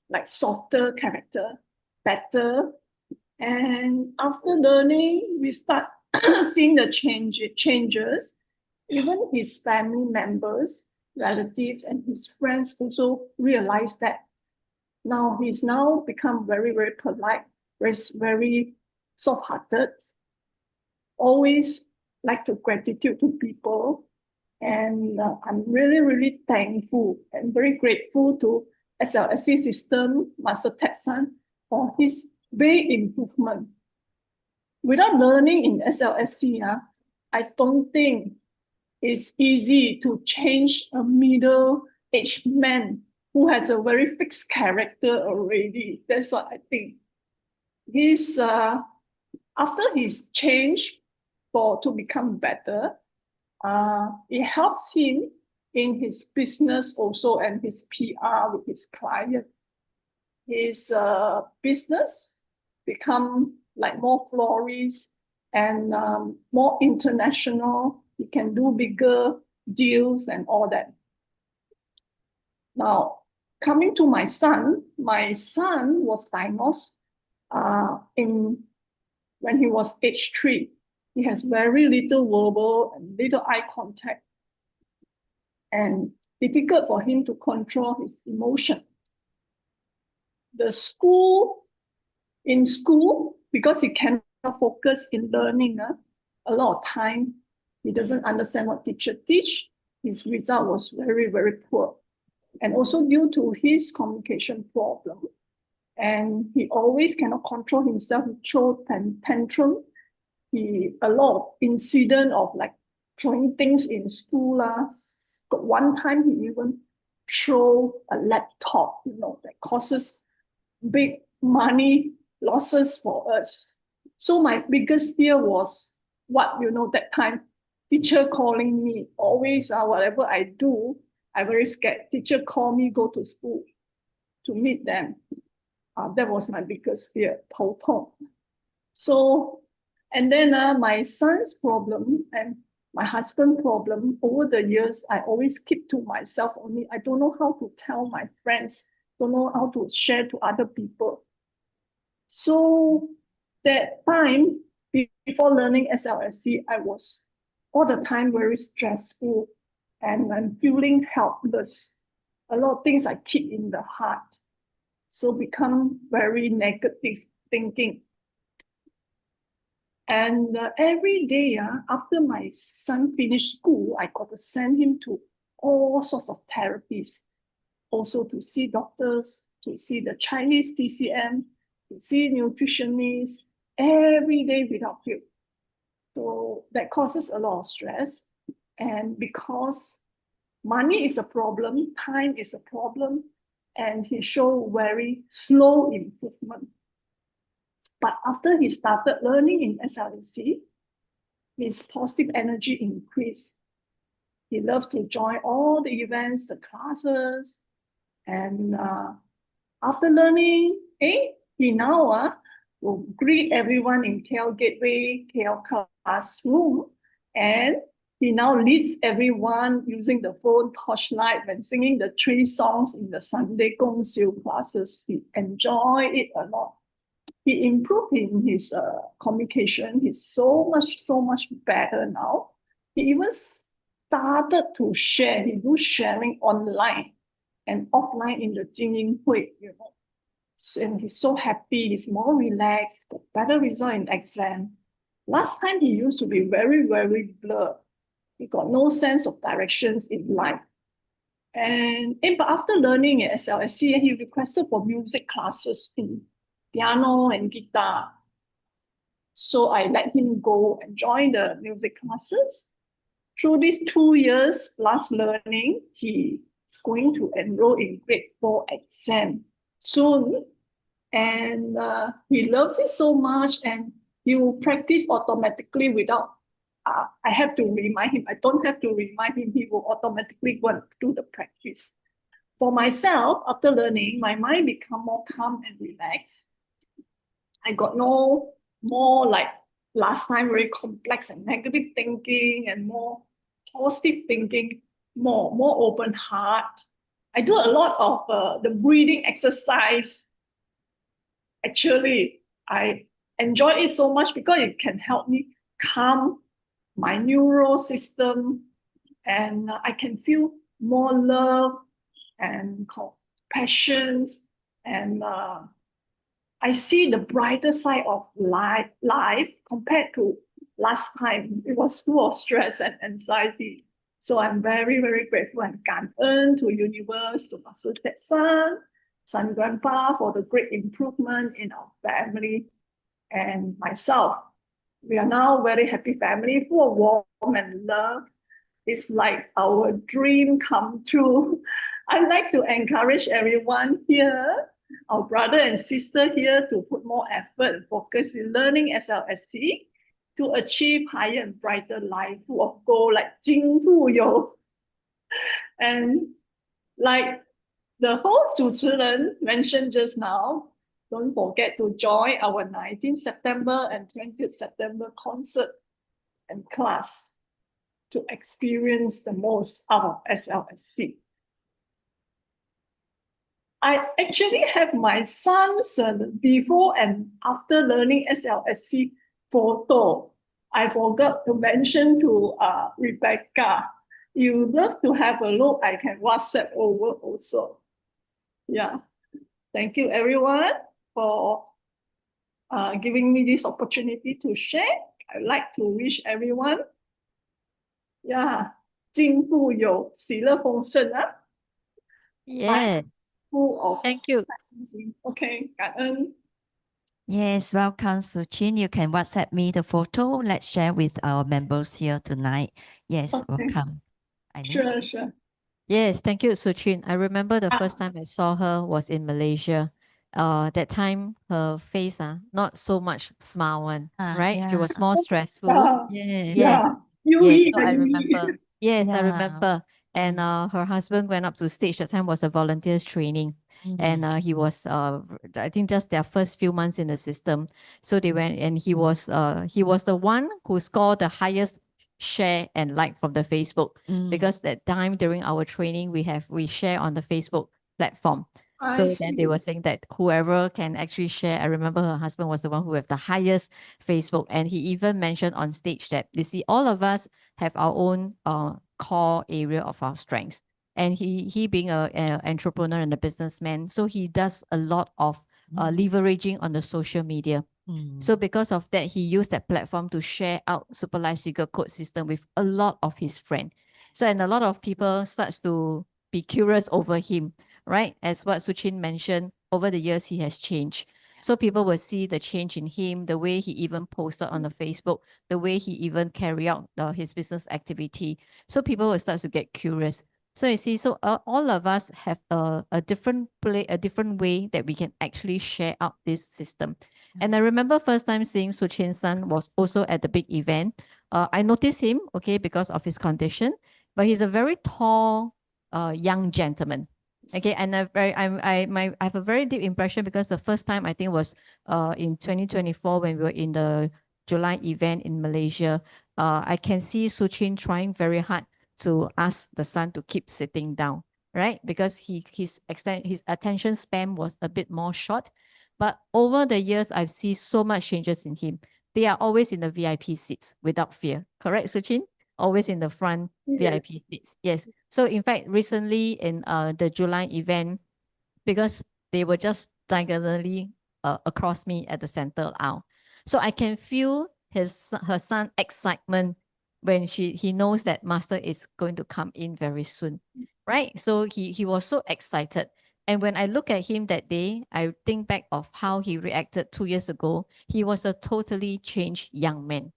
Speaker 7: like softer character, better. And after learning, we start seeing the changes. Even his family members, relatives, and his friends also realize that now he's now become very, very polite, very soft-hearted, always like to gratitude to people. And I'm really, really thankful and very grateful to SLSC system, Master Ted-san, for his big improvement. Without learning in SLSC, I don't think it's easy to change a middle-aged man who has a very fixed character already. That's what I think. He's after his change to become better, it helps him in his business also and his PR with his client. His business become like more flourish and more international. He can do bigger deals and all that. Now, coming to my son was diagnosed when he was age 3. He has very little verbal and little eye contact, and difficult for him to control his emotion. In school, because he cannot focus in learning, a lot of time he doesn't understand what teacher teach. His result was very, very poor. And also due to his communication problem. And he always cannot control himself, he throw tantrum. A lot of incident of like throwing things in school. One time he even throw a laptop, that causes big money losses for us. So my biggest fear was that time, teacher calling me, always whatever I do, I'm very scared. Teacher call me, go to school to meet them. That was my biggest fear, 头痛. So, and then my son's problem and my husband's problem, over the years, I always keep to myself only. I don't know how to tell my friends, don't know how to share to other people. So that time, before learning SLSC, I was all the time very stressful and I'm feeling helpless. A lot of things I keep in the heart. So become very negative thinking. And every day after my son finished school, I got to send him to all sorts of therapies, also to see doctors, to see the Chinese TCM, to see nutritionists, every day without fail. So that causes a lot of stress. And because money is a problem, time is a problem, and he showed very slow improvement. But after he started learning in SLSC, his positive energy increased. He loved to join all the events, the classes, and after learning, he now will greet everyone in KL Gateway, KL Classroom, and he now leads everyone using the phone torchlight when singing the 3 songs in the Sunday Gong Xiu classes. He enjoyed it a lot. He improved in his communication. He's so much better now. He even started to share. He do sharing online and offline in the Jingying Hui, And he's so happy. He's more relaxed. Got better result in exam. Last time he used to be very blurred. He got no sense of directions in life. But after learning at SLSC, he requested for music classes in piano and guitar. So I let him go and join the music classes. Through these 2 years plus learning, he is going to enroll in grade 4 exam soon. And he loves it so much, and he will practice automatically without I have to remind him. I don't have to remind him. He will automatically go and do the practice. For myself, after learning, my mind become more calm and relaxed. I got no more like last time, very complex and negative thinking, and more positive thinking, more open heart. I do a lot of the breathing exercise. Actually, I enjoy it so much because it can help me calm my neural system, and I can feel more love and compassion, and I see the brighter side of life compared to last time. It was full of stress and anxiety. So I'm very grateful and 感恩 to universe, to Master Ted San Grandpa for the great improvement in our family and myself. We are now a very happy family, full of warmth and love. It's like our dream come true. I'd like to encourage everyone here, our brother and sister here, to put more effort and focus in learning SLSC to achieve higher and brighter life, full of goal like 金富有. And like the host 主持人 mentioned just now, don't forget to join our 19th September and 20th September concert and class to experience the most out of SLSC. I actually have my son's before and after learning SLSC photo. I forgot to mention to Rebecca. You love to have a look, I can WhatsApp over also. Yeah. Thank you everyone for giving me this opportunity to share. I'd like to wish everyone, 金富有，喜乐丰盛啊。
Speaker 2: Yeah.
Speaker 7: Full of
Speaker 2: Thank you.
Speaker 7: Okay, 感恩。
Speaker 4: Yes, welcome, Suchin. You can WhatsApp me the photo. Let's share with our members here tonight. Yes,
Speaker 7: Okay.
Speaker 4: welcome. Eileen?
Speaker 7: Sure.
Speaker 2: Yes, thank you, Suchin. I remember the first time I saw her was in Malaysia. That time her face not so much smile one, right? She
Speaker 4: Yeah.
Speaker 2: was more stressful.
Speaker 4: Yes.
Speaker 2: Yes.
Speaker 7: You
Speaker 2: Yes,
Speaker 7: eat
Speaker 2: so I
Speaker 7: and
Speaker 2: remember. Yes, I
Speaker 4: Yeah.
Speaker 2: remember. And her husband went up to stage. That time was a volunteers training. And he was I think just their first few months in the system. So they went, and he was the one who scored the highest share and like from the Facebook, because that time during our training we share on the Facebook platform. So then they were saying that whoever can actually share. I remember her husband was the one who have the highest Facebook, and he even mentioned on stage that, you see, all of us have our own core area of our strengths. And he being an entrepreneur and a businessman, so he does a lot of leveraging on the social media. So because of that, he used that platform to share out Super Life Secret Code system with a lot of his friends. So, and a lot of people starts to be curious over him, right? As what Suchin mentioned, over the years, he has changed. So people will see the change in him, the way he even posted on the Facebook, the way he even carry out his business activity. So people will start to get curious. So you see, so all of us have a different way that we can actually share out this system. And I remember first time seeing Suchin San was also at the big event. I noticed him, okay, because of his condition, but he's a very tall, young gentleman. Okay, and I have a very deep impression because the first time I think was in 2024 when we were in the July event in Malaysia. I can see Suchin trying very hard to ask the son to keep sitting down, right? Because his attention span was a bit more short. But over the years, I've seen so much changes in him. They are always in the VIP seats without fear. Correct, Suchin? Always in the front VIP seats. Yes. So in fact, recently in the July event, because they were just diagonally across me at the center aisle. So I can feel her son excitement when he knows that master is going to come in very soon, right? So he was so excited. And when I look at him that day, I think back of how he reacted 2 years ago. He was a totally changed young man.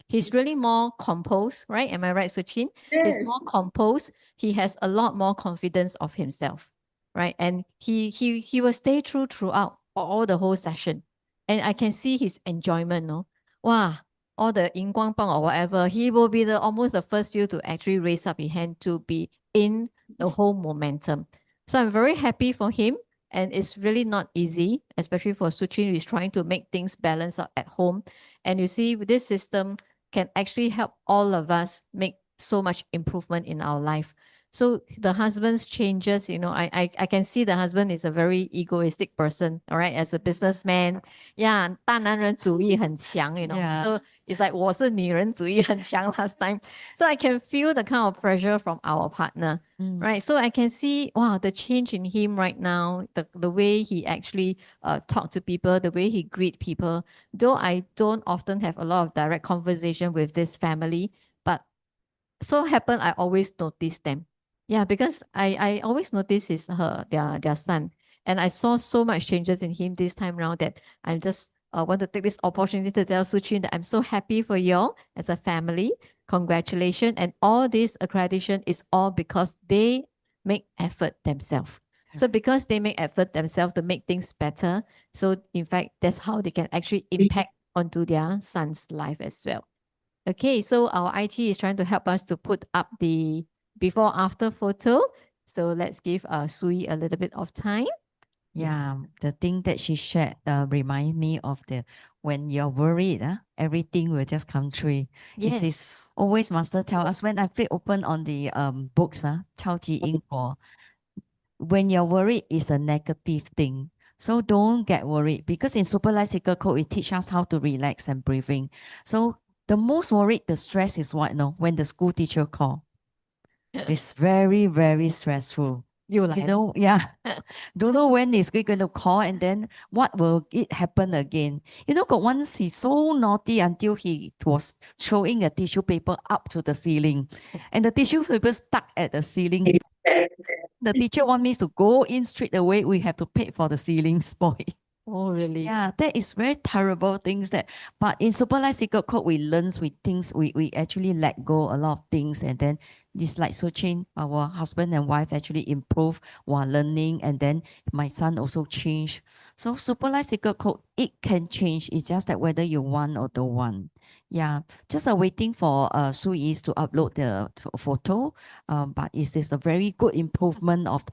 Speaker 2: He's really more composed, right? Am I right, Suchin? He's
Speaker 7: Yes.
Speaker 2: more composed. He has a lot more confidence of himself, right? And he will stay true throughout all the whole session. And I can see his enjoyment, no? Wow, all the 荧光棒 or whatever, he will be almost the first few to actually raise up his hand to be in the whole momentum. So I'm very happy for him. And it's really not easy, especially for Suchin, who is trying to make things balance out at home. And you see, this system can actually help all of us make so much improvement in our life. So the husband's changes, I can see the husband is a very egoistic person, all right, as a businessman. Yeah, 大男人主义很强,
Speaker 4: Yeah.
Speaker 2: So it's like 我是女人主义很强 last time. So I can feel the kind of pressure from our partner, right? So I can see, wow, the change in him right now, the way he actually talk to people, the way he greet people. Though I don't often have a lot of direct conversation with this family, but so happen I always notice them. Yeah, because I always notice their son. And I saw so much changes in him this time around that I just want to take this opportunity to tell Suchin that I'm so happy for you as a family. Congratulations. And all this accreditation is all because they make effort themselves. So because they make effort themselves to make things better, so in fact, that's how they can actually impact onto their son's life as well. Okay, so our IT is trying to help us to put up the before after photo. So let's give Sui a little bit of time.
Speaker 4: Yeah, the thing that she shared remind me of the when you're worried, everything will just come true. It is
Speaker 2: Yes.
Speaker 4: always master tell us when I flip open on the books, 超级因果, when you're worried is a negative thing. So don't get worried because in Super Life Secret Code, it teaches us how to relax and breathing. So the most worried, the stress is what? No, when the school teacher call. It's very, very stressful. You know, yeah. Don't know when is he going to call and then what will it happen again. You know, got once he's so naughty until he was throwing a tissue paper up to the ceiling and the tissue paper stuck at the ceiling. The teacher want me to go in straight away. We have to pay for the ceiling spoil.
Speaker 2: Oh, really?
Speaker 4: Yeah, that is very terrible things that, but in Super Life Secret Code, we learn with things, we actually let go a lot of things. And then this like Suchin, our husband and wife actually improve while learning. And then my son also changed. So Super Life Secret Code, it can change. It's just that whether you want or don't want. Yeah, just waiting for Sui to upload the photo. But it is a very good improvement of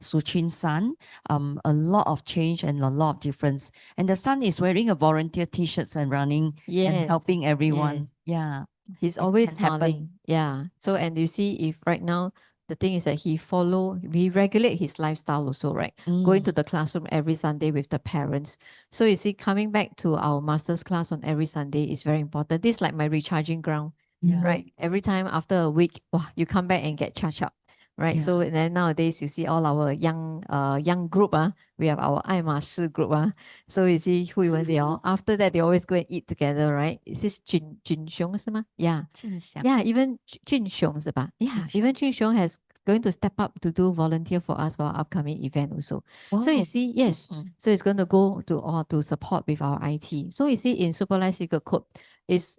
Speaker 4: Suchin's son. A lot of change and a lot of difference. And the son is wearing a volunteer t-shirts and running and helping everyone.
Speaker 2: Yes.
Speaker 4: Yeah.
Speaker 2: He's
Speaker 4: It
Speaker 2: always
Speaker 4: can happen.
Speaker 2: smiling. Yeah. So, and you see, if right now, the thing is that we regulate his lifestyle also, right? Going to the classroom every Sunday with the parents. So you see, coming back to our master's class on every Sunday is very important. This is like my recharging ground,
Speaker 4: Yeah.
Speaker 2: right? Every time after a week, wow, you come back and get charged up. right?
Speaker 4: Yeah.
Speaker 2: So then nowadays you see all our young group, we have our 爱马仕 group, so you see who even they all. After that, they always go and eat together, right? Is this Jun Xiong 是吗? Yeah.
Speaker 4: 俊祥
Speaker 2: Yeah, even Jun Xiong 是吧? Yeah, even Jun Xiong has going to step up to do volunteer for us for our upcoming event also. So you
Speaker 4: Wow.
Speaker 2: see, yes, so it's going to go to support with our IT. So you see in Super Life Secret Code is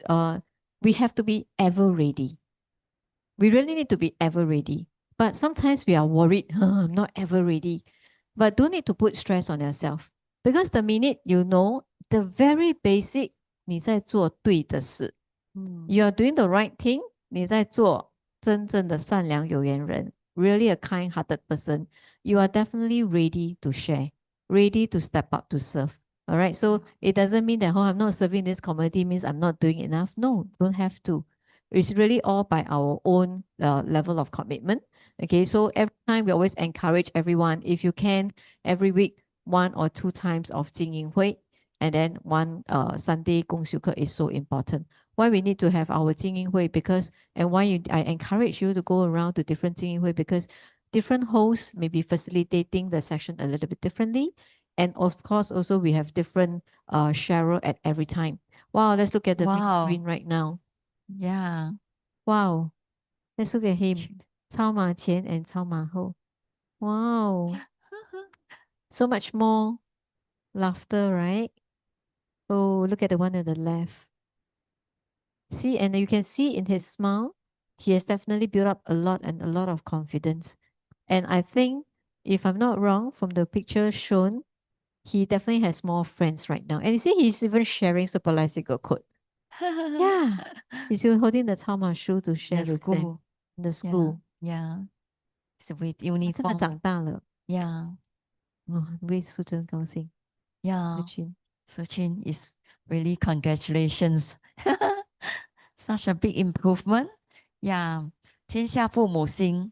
Speaker 2: we have to be ever ready. We really need to be ever ready. But sometimes we are worried, I'm not ever ready. But don't need to put stress on yourself. Because the minute you know the very basic 你在做对的事 you are doing the right thing, 你在做真正的善良有缘人 really a kind-hearted person, you are definitely ready to share, ready to step up to serve. All right, so it doesn't mean that, oh, I'm not serving this community means I'm not doing enough. No, don't have to. It's really all by our own level of commitment. Okay, so every time we always encourage everyone, if you can, every week, 1 or 2 times of 经营会, and then one Sunday 共修课 is so important. Why we need to have our 精英会 because and why I encourage you to go around to different 精英会 because different hosts may be facilitating the session a little bit differently, and of course also we have different sharer at every time. Wow, let's look at the big
Speaker 4: Wow.
Speaker 2: screen right now.
Speaker 4: Yeah.
Speaker 2: Wow, let's look at him. 超马前 and 超马后. Wow, so much more laughter, right? Oh, look at the one at the left. See, and you can see in his smile, he has definitely built up a lot of confidence. And I think, if I'm not wrong, from the picture shown, he definitely has more friends right now. And you see, he's even sharing Super Lexical Code. Yeah, he's even holding the Tama shoe to share
Speaker 4: The
Speaker 2: with them
Speaker 4: school.
Speaker 2: in the
Speaker 4: Yeah.
Speaker 2: school.
Speaker 4: Yeah. So with
Speaker 2: 他真的
Speaker 4: uniform.
Speaker 2: 长大了，
Speaker 4: Yeah.
Speaker 2: 为素贞高兴。
Speaker 4: Yeah.
Speaker 2: 思君
Speaker 4: Suchin is really congratulations. Such a big improvement. Yeah. 天下父母心.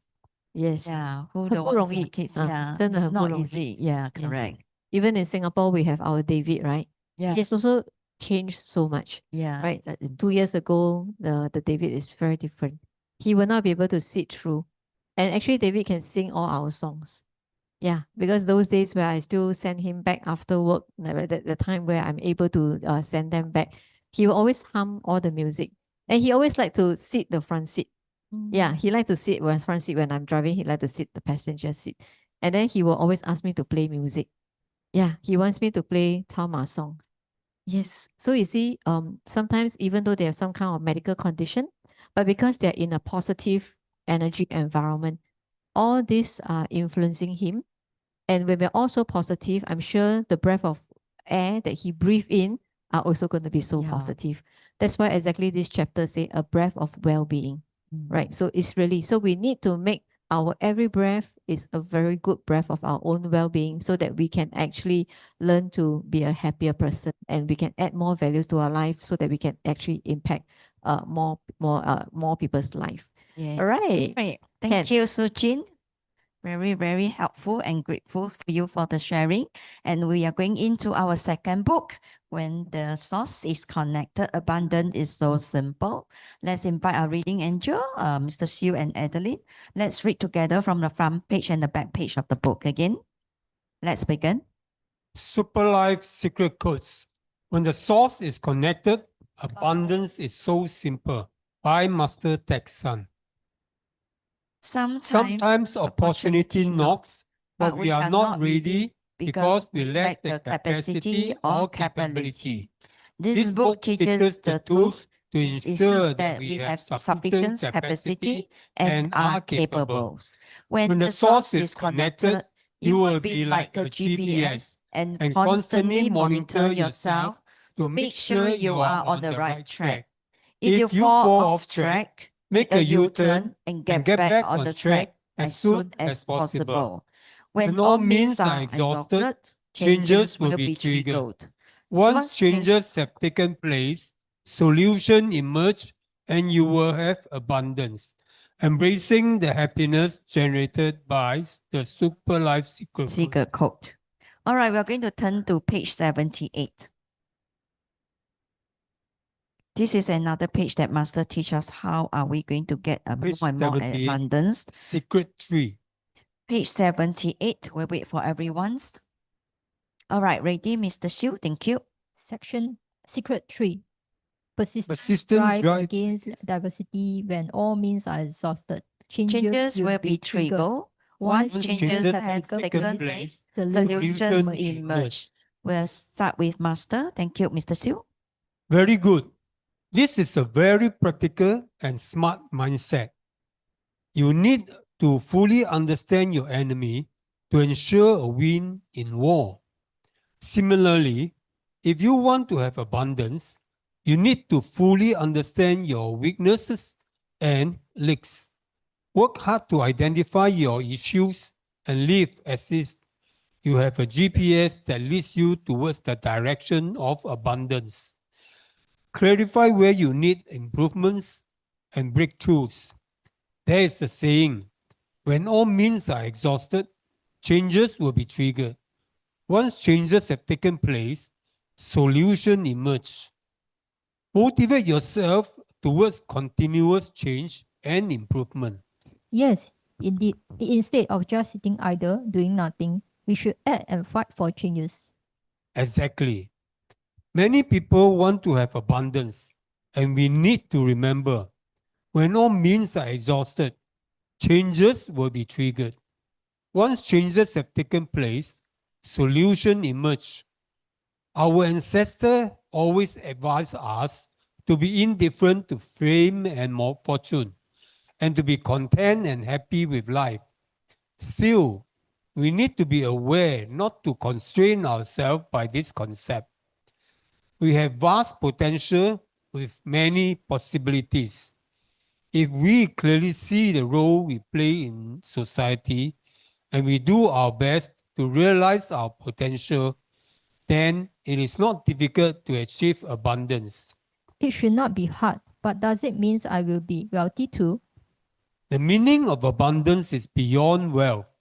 Speaker 2: Yes.
Speaker 4: Yeah. Who
Speaker 2: 很
Speaker 4: the
Speaker 2: 不
Speaker 4: ones
Speaker 2: 容
Speaker 4: who
Speaker 2: 易，
Speaker 4: kids.
Speaker 2: 啊，
Speaker 4: Yeah.
Speaker 2: 真的
Speaker 4: It's
Speaker 2: 很不
Speaker 4: not
Speaker 2: 容易。
Speaker 4: easy. Yeah.
Speaker 2: Yes.
Speaker 4: Correct.
Speaker 2: Even in Singapore, we have our David, right?
Speaker 4: Yeah.
Speaker 2: He has also changed so much,
Speaker 4: Yeah.
Speaker 2: right? 2 years ago, the David is very different. He will not be able to sit through. And actually, David can sing all our songs. Yeah, because those days where I still send him back after work, the time where I'm able to send them back, he will always hum all the music. And he always like to sit the front seat. Yeah, he like to sit when front seat when I'm driving. He like to sit the passenger seat. And then he will always ask me to play music. Yeah, he wants me to play Tama songs. Yes. So you see, sometimes even though they have some kind of medical condition, but because they're in a positive energy environment, all these are influencing him. And when we're also positive, I'm sure the breath of air that he breathed in are also going to be so
Speaker 4: Yeah.
Speaker 2: positive. That's why exactly this chapter say a breath of well-being, right? So it's really, so we need to make our every breath is a very good breath of our own well-being so that we can actually learn to be a happier person and we can add more values to our life so that we can actually impact more people's life.
Speaker 4: Yeah.
Speaker 2: All right.
Speaker 4: Great. Thank you, Suchin. Very, very helpful and grateful for you for the sharing. And we are going into our second book. When the source is connected, abundance is so simple. Let's invite our reading angel, Mr. Sue and Adeline. Let's read together from the front page and the back page of the book again. Let's begin.
Speaker 8: Super Life Secret Codes. When the source is connected, abundance is so simple. By Master Texan. Sometimes opportunity knocks, but we are not ready because we lack the capacity or capability. This book teaches the tools to ensure that we have sufficient capacity and are capable. When the source is connected, you will be like a GPS and constantly monitor yourself to make sure you are on the right track. If you fall off track, make a U-turn and get back on the track as soon as possible. When all means are exhausted, changes will be triggered. Once changes have taken place, solution emerge and you will have abundance, embracing the happiness generated by the Super Life
Speaker 4: Secret Code. All right, we're going to turn to page 78. This is another page that Master teach us how are we going to get a
Speaker 8: Page
Speaker 4: more and more
Speaker 8: 78.
Speaker 4: abundance.
Speaker 8: Secret 3.
Speaker 4: Page 78. We'll wait for everyone's. All right, ready, Mr. Siu? Thank you.
Speaker 2: Section Secret 3. Persistent
Speaker 8: Persistent
Speaker 2: drive
Speaker 8: drive
Speaker 2: against diversity when all means are exhausted.
Speaker 4: Changes will be triggered. Once changes have taken place, solutions emerge. We'll start with Master. Thank you, Mr. Siu.
Speaker 8: Very good. This is a very practical and smart mindset. You need to fully understand your enemy to ensure a win in war. Similarly, if you want to have abundance, you need to fully understand your weaknesses and leaks. Work hard to identify your issues and live as if you have a GPS that leads you towards the direction of abundance. Clarify where you need improvements and breakthroughs. There is a saying, when all means are exhausted, changes will be triggered. Once changes have taken place, solutions emerge. Motivate yourself towards continuous change and improvement.
Speaker 2: Yes, indeed. Instead of just sitting idle, doing nothing, we should act and fight for changes.
Speaker 8: Exactly. Many people want to have abundance, and we need to remember, when all means are exhausted, changes will be triggered. Once changes have taken place, solutions emerge. Our ancestors always advised us to be indifferent to fame and fortune, and to be content and happy with life. Still, we need to be aware not to constrain ourselves by this concept. We have vast potential with many possibilities. If we clearly see the role we play in society and we do our best to realize our potential, then it is not difficult to achieve abundance.
Speaker 2: It should not be hard, but does it mean I will be wealthy too?
Speaker 8: The meaning of abundance is beyond wealth.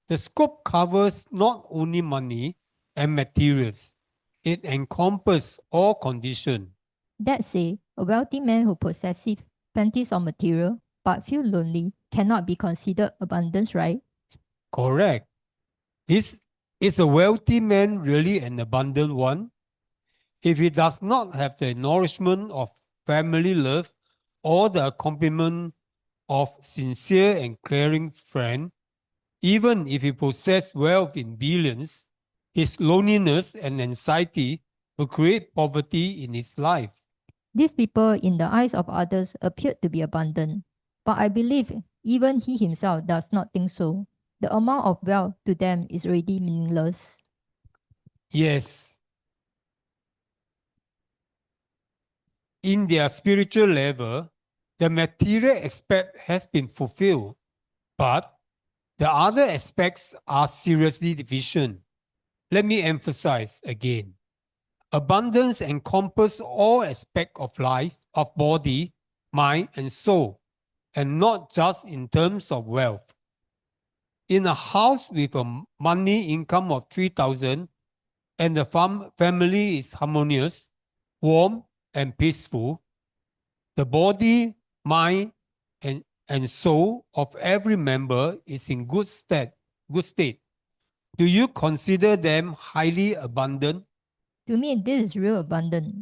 Speaker 8: The scope covers not only money and materials, it encompasses all conditions.
Speaker 2: Let's say a wealthy man who possesses plenty of material but feel lonely cannot be considered abundance, right?
Speaker 8: Correct. Is a wealthy man really an abundant one? If he does not have the nourishment of family love or the accompaniment of sincere and caring friend, even if he possesses wealth in billions, his loneliness and anxiety will create poverty in his life.
Speaker 2: These people, in the eyes of others, appear to be abundant, but I believe even he himself does not think so. The amount of wealth to them is already meaningless.
Speaker 8: Yes. In their spiritual level, the material aspect has been fulfilled, but the other aspects are seriously deficient. Let me emphasize again. Abundance encompasses all aspects of life, of body, mind, and soul, and not just in terms of wealth. In a house with a monthly income of 3,000 and the family is harmonious, warm, and peaceful, the body, mind, and soul of every member is in good state. Do you consider them highly abundant?
Speaker 2: To me, this is real abundant.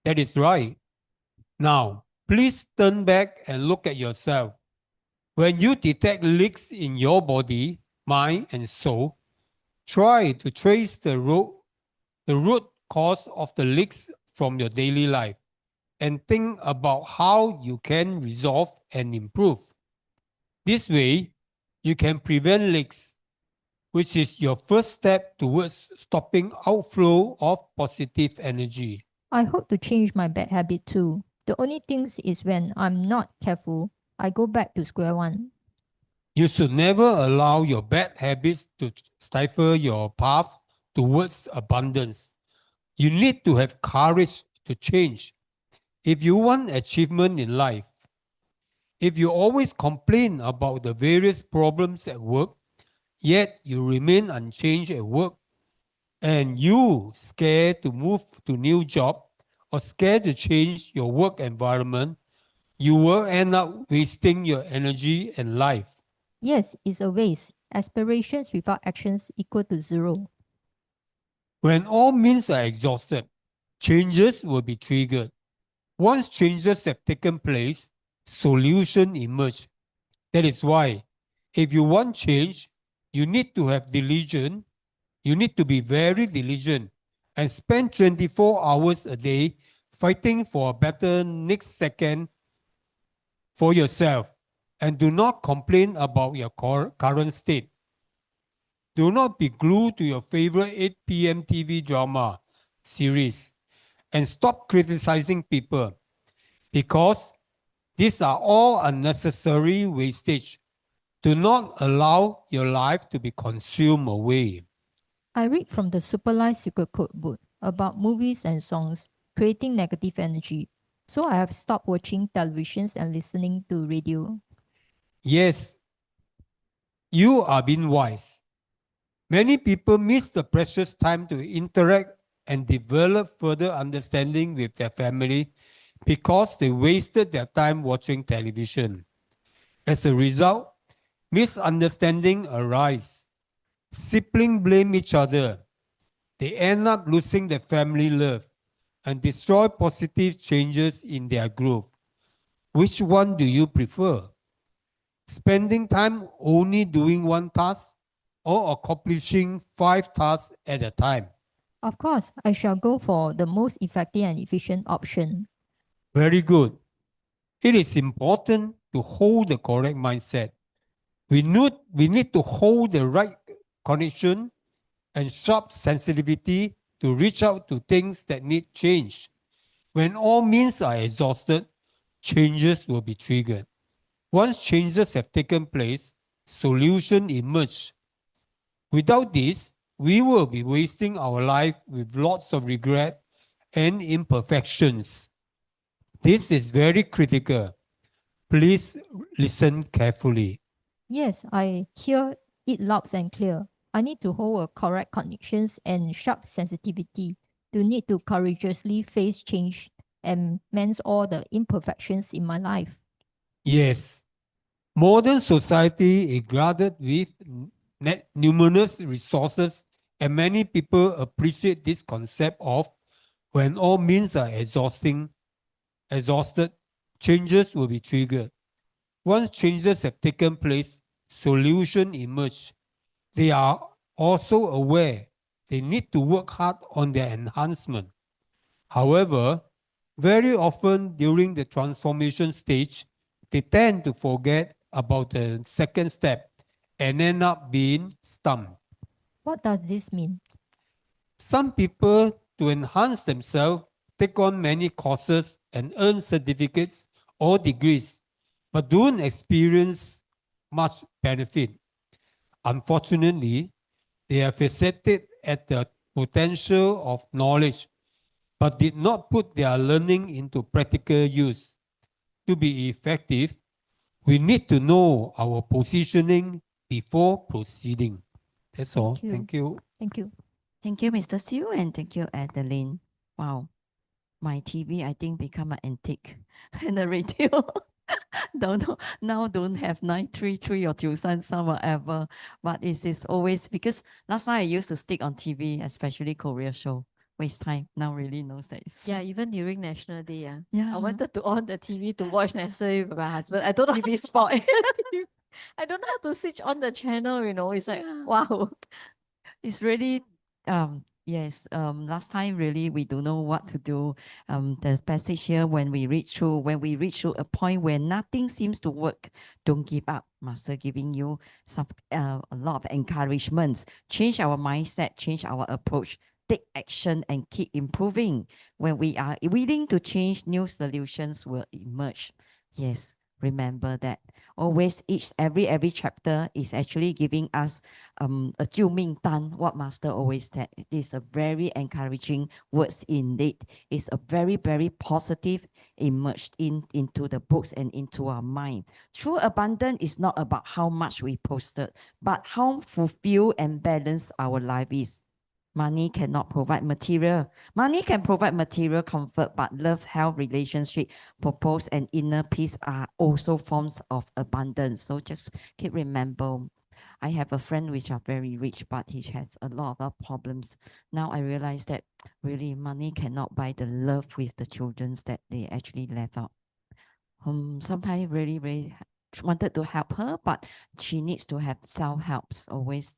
Speaker 8: That is right. Now, please turn back and look at yourself. When you detect leaks in your body, mind, and soul, try to trace the root cause of the leaks from your daily life and think about how you can resolve and improve. This way, you can prevent leaks, which is your first step towards stopping outflow of positive energy.
Speaker 2: I hope to change my bad habit too. The only thing is when I'm not careful, I go back to square one.
Speaker 8: You should never allow your bad habits to stifle your path towards abundance. You need to have courage to change if you want achievement in life. If you always complain about the various problems at work, yet you remain unchanged at work, and you scared to move to new job or scared to change your work environment, you will end up wasting your energy and life.
Speaker 2: Yes, it's a waste. Aspirations without actions equal to zero.
Speaker 8: When all means are exhausted, changes will be triggered. Once changes have taken place, solution emerge. That is why, if you want change, you need to have diligence. You need to be very diligent and spend 24 hours a day fighting for a better next second for yourself. And do not complain about your current state. Do not be glued to your favorite 8 p.m. TV drama series and stop criticizing people, because these are all unnecessary wastage. Do not allow your life to be consumed away.
Speaker 2: I read from the Super Life Secret Code book about movies and songs creating negative energy. So I have stopped watching televisions and listening to radio.
Speaker 8: Yes, you are being wise. Many people miss the precious time to interact and develop further understanding with their family because they wasted their time watching television. As a result, misunderstanding arise. Siblings blame each other. They end up losing their family love and destroy positive changes in their growth. Which one do you prefer? Spending time only doing one task or accomplishing 5 tasks at a time?
Speaker 2: Of course, I shall go for the most effective and efficient option.
Speaker 8: Very good. It is important to hold the correct mindset. We need to hold the right connection and sharp sensitivity to reach out to things that need change. When all means are exhausted, changes will be triggered. Once changes have taken place, solutions emerge. Without this, we will be wasting our life with lots of regret and imperfections. This is very critical. Please listen carefully.
Speaker 2: Yes, I hear it loud and clear. I need to hold a correct connections and sharp sensitivity to need to courageously face change and mend all the imperfections in my life.
Speaker 8: Yes, modern society is flooded with numerous resources, and many people appreciate this concept of when all means are exhausted, changes will be triggered. Once changes have taken place, solutions emerge. They are also aware they need to work hard on their enhancement. However, very often during the transformation stage, they tend to forget about the second step and end up being stumped.
Speaker 2: What does this mean?
Speaker 8: Some people, to enhance themselves, take on many courses and earn certificates or degrees, but don't experience much benefit. Unfortunately, they are fixated at the potential of knowledge, but did not put their learning into practical use. To be effective, we need to know our positioning before proceeding. That's all.
Speaker 2: you.
Speaker 8: Thank you.
Speaker 2: Thank you.
Speaker 4: Thank you, Mr. Siu, and thank you, Adeline. Wow. My TV, I think, become an antique. And the radio, now don't have 933 or 933 whatever. But it is always, because last time I used to stick on TV, especially Korea show. Waste time. Now really knows that it's...
Speaker 2: Yeah, even during National Day,
Speaker 4: Yeah.
Speaker 2: I wanted to on the TV to watch National Day with my husband. I don't know
Speaker 4: TV spot.
Speaker 2: I don't know how to switch on the channel, It's like, wow.
Speaker 4: It's really yes, last time really we don't know what to do. The passage here, when we reach through a point where nothing seems to work, don't give up. Master giving you some a lot of encouragements. Change our mindset, change our approach, take action and keep improving. When we are willing to change, new solutions will emerge. Yes, remember that. Always every chapter is actually giving us a 救命单, what Master always said. It is a very encouraging words indeed. It's a very, very positive emerged into the books and into our mind. True abundance is not about how much we posted, but how fulfilled and balanced our life is. Money cannot provide material. Money can provide material comfort, but love, health, relationship, purpose, and inner peace are also forms of abundance. So just keep remember. I have a friend which are very rich, but he has a lot of problems. Now I realize that really money cannot buy the love with the children that they actually left out. Sometimes really wanted to help her, but she needs to have self-helps always.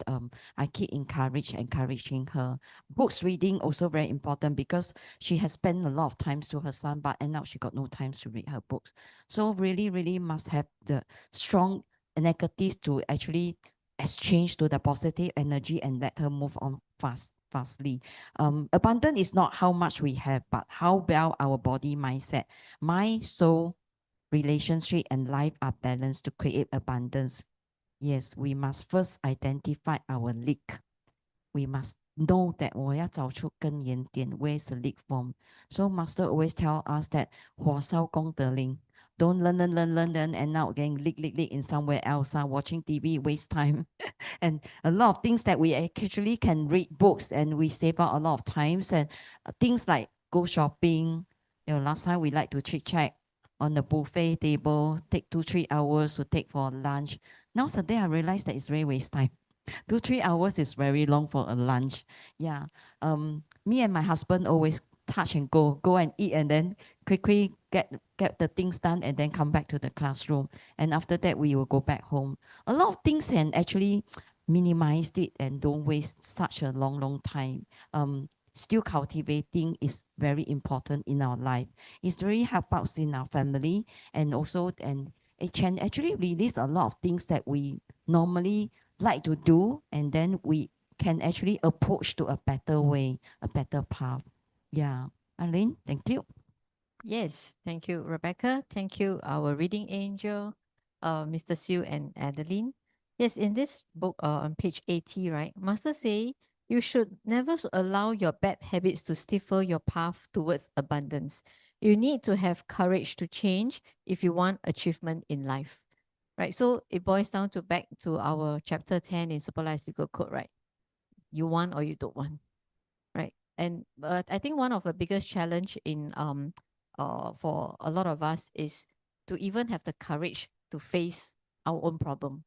Speaker 4: I keep encouraging her. Books reading also very important because she has spent a lot of times to her son, but end up she got no time to read her books. So really must have the strong negatives to actually exchange to the positive energy and let her move on fastly. Abundance is not how much we have, but how well our body, mindset, mind, soul, relationship, and life are balanced to create abundance. Yes, we must first identify our leak. We must know that 我要找出根源点 where's the leak from. So Master always tell us that 火烧功德林. Don't learn, and now getting leak in somewhere else, watching TV, waste time. And a lot of things that we actually can read books and we save out a lot of times, and things like go shopping. Last time we like to chit chat on the buffet table, take 2-3 hours to take for lunch. Now today I realize that it's very waste time. 2-3 hours is very long for a lunch. Yeah. Me and my husband always touch and go and eat, and then quickly get the things done and then come back to the classroom. And after that, we will go back home. A lot of things can actually minimize it and don't waste such a long time. Still cultivating is very important in our life. It's really help us in our family, and also, and it can actually release a lot of things that we normally like to do, and then we can actually approach to a better way, a better path. Yeah. Arlene, thank you.
Speaker 2: Yes, thank you, Rebecca. Thank you, our reading angel, Mr. Sue and Adeline. Yes, in this book, on page 80, right, Master say you should never allow your bad habits to stifle your path towards abundance. You need to have courage to change if you want achievement in life, right? So it boils down to back to our chapter 10 in Super Life Secret Code, right? You want or you don't want, right? And but I think one of the biggest challenge in for a lot of us is to even have the courage to face our own problem.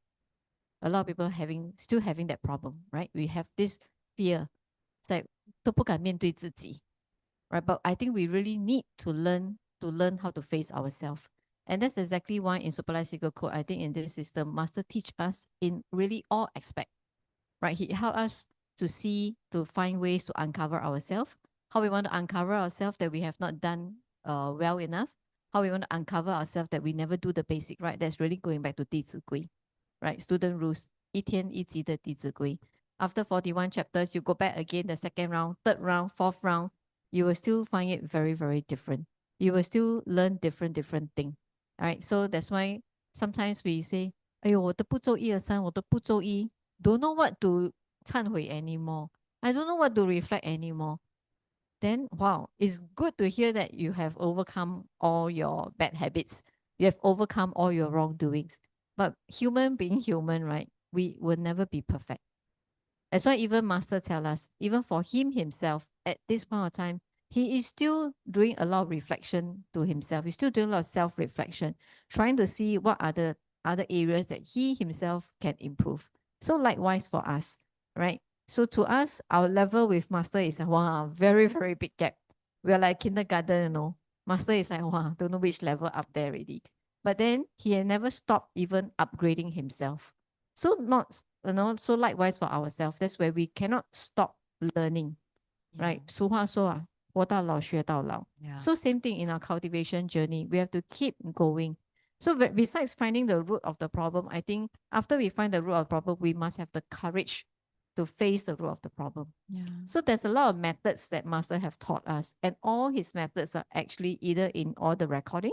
Speaker 2: A lot of people still having that problem, right? We have this fear, it's like 都不敢面对自己, right? But I think we really need to learn how to face ourselves. And that's exactly why in Super Life Secret Code, I think in this system, Master teach us in really all aspects, right? He help us to find ways to uncover ourselves, how we want to uncover ourselves that we have not done well enough, how we want to uncover ourselves that we never do the basic, right? That's really going back to 弟子规, right? Student rules, 一天一集的弟子规. After 41 chapters, you go back again, the second round, third round, fourth round, you will still find it very different. You will still learn different things. All right, so that's why sometimes we say, 哎呦，我的步骤1、2、3，我的步骤1 don't know what to 忏悔 anymore. I don't know what to reflect anymore. Then, wow, it's good to hear that you have overcome all your bad habits. You have overcome all your wrongdoings. But human being human, right? We will never be perfect. That's why even Master tell us, even for him himself, at this point of time, he is still doing a lot of reflection to himself. He's still doing a lot of self-reflection, trying to see what are the other areas that he himself can improve. So likewise for us, right? So to us, our level with Master is wow, very big gap. We are like kindergarten, Master is like, wow, don't know which level up there already. But then he had never stopped even upgrading himself. So so likewise for ourselves, that's where we cannot stop learning, right? 俗话说啊，活到老学到老. So same thing in our cultivation journey, we have to keep going. So besides finding the root of the problem, I think after we find the root of the problem, we must have the courage to face the root of the problem. So there's a lot of methods that Master have taught us, and all his methods are actually either in all the recording,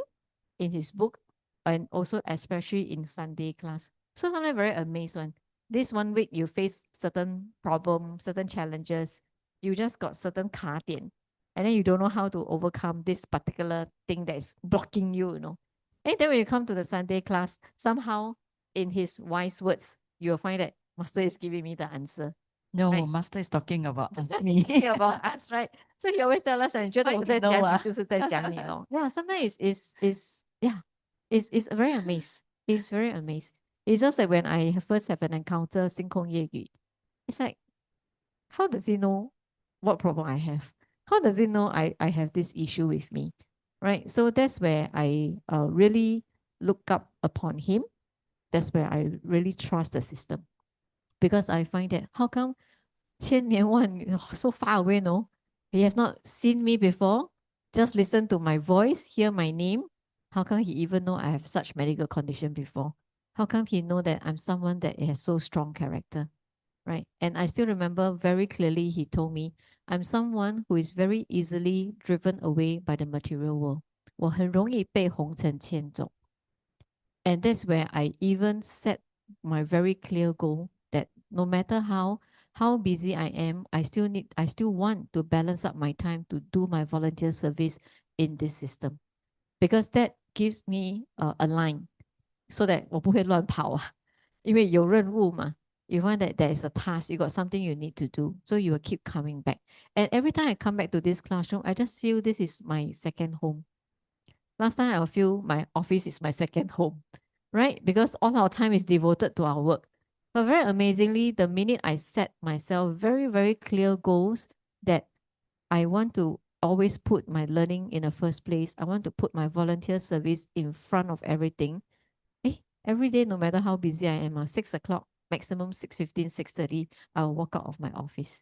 Speaker 2: in his book, and also especially in Sunday class. So sometimes very amazed when this 1 week you face certain problems, certain challenges, you just got certain 卡点, and then you don't know how to overcome this particular thing that is blocking you, And then when you come to the Sunday class, somehow in his wise words, you'll find that Master is giving me the answer.
Speaker 4: No,
Speaker 2: Right.
Speaker 4: Master is talking about me.
Speaker 2: about us, right? So he always tell us, and 你觉得我在
Speaker 4: know
Speaker 2: 讲你，
Speaker 4: 啊。
Speaker 2: 就是在讲你咯。Yeah, sometimes is yeah, is very amazed. It's very amazed. It's just like when I first have an encounter 星空夜语, it's like, how does he know what problem I have? How does he know I have this issue with me? Right? So that's where I really look up upon him. That's where I really trust the system. Because I find that how come 千年万 so far away, no? He has not seen me before, just listen to my voice, hear my name. How come he even know I have such medical condition before? How come he know that I'm someone that has so strong character? Right? And I still remember very clearly he told me, I'm someone who is very easily driven away by the material world. 我很容易被红尘牵走. And that's where I even set my very clear goal that no matter how busy I am, I still want to balance up my time to do my volunteer service in this system, because that gives me a line so that 我不会乱跑啊，因为有任务嘛。You find that there is a task, you got something you need to do, so you will keep coming back. And every time I come back to this classroom, I just feel this is my second home. Last time I feel my office is my second home, right? Because all our time is devoted to our work. But very amazingly, the minute I set myself very, very clear goals that I want to always put my learning in the first place, I want to put my volunteer service in front of everything. Every day, no matter how busy I am, 6 o'clock, maximum 6:15, 6:30, I'll walk out of my office.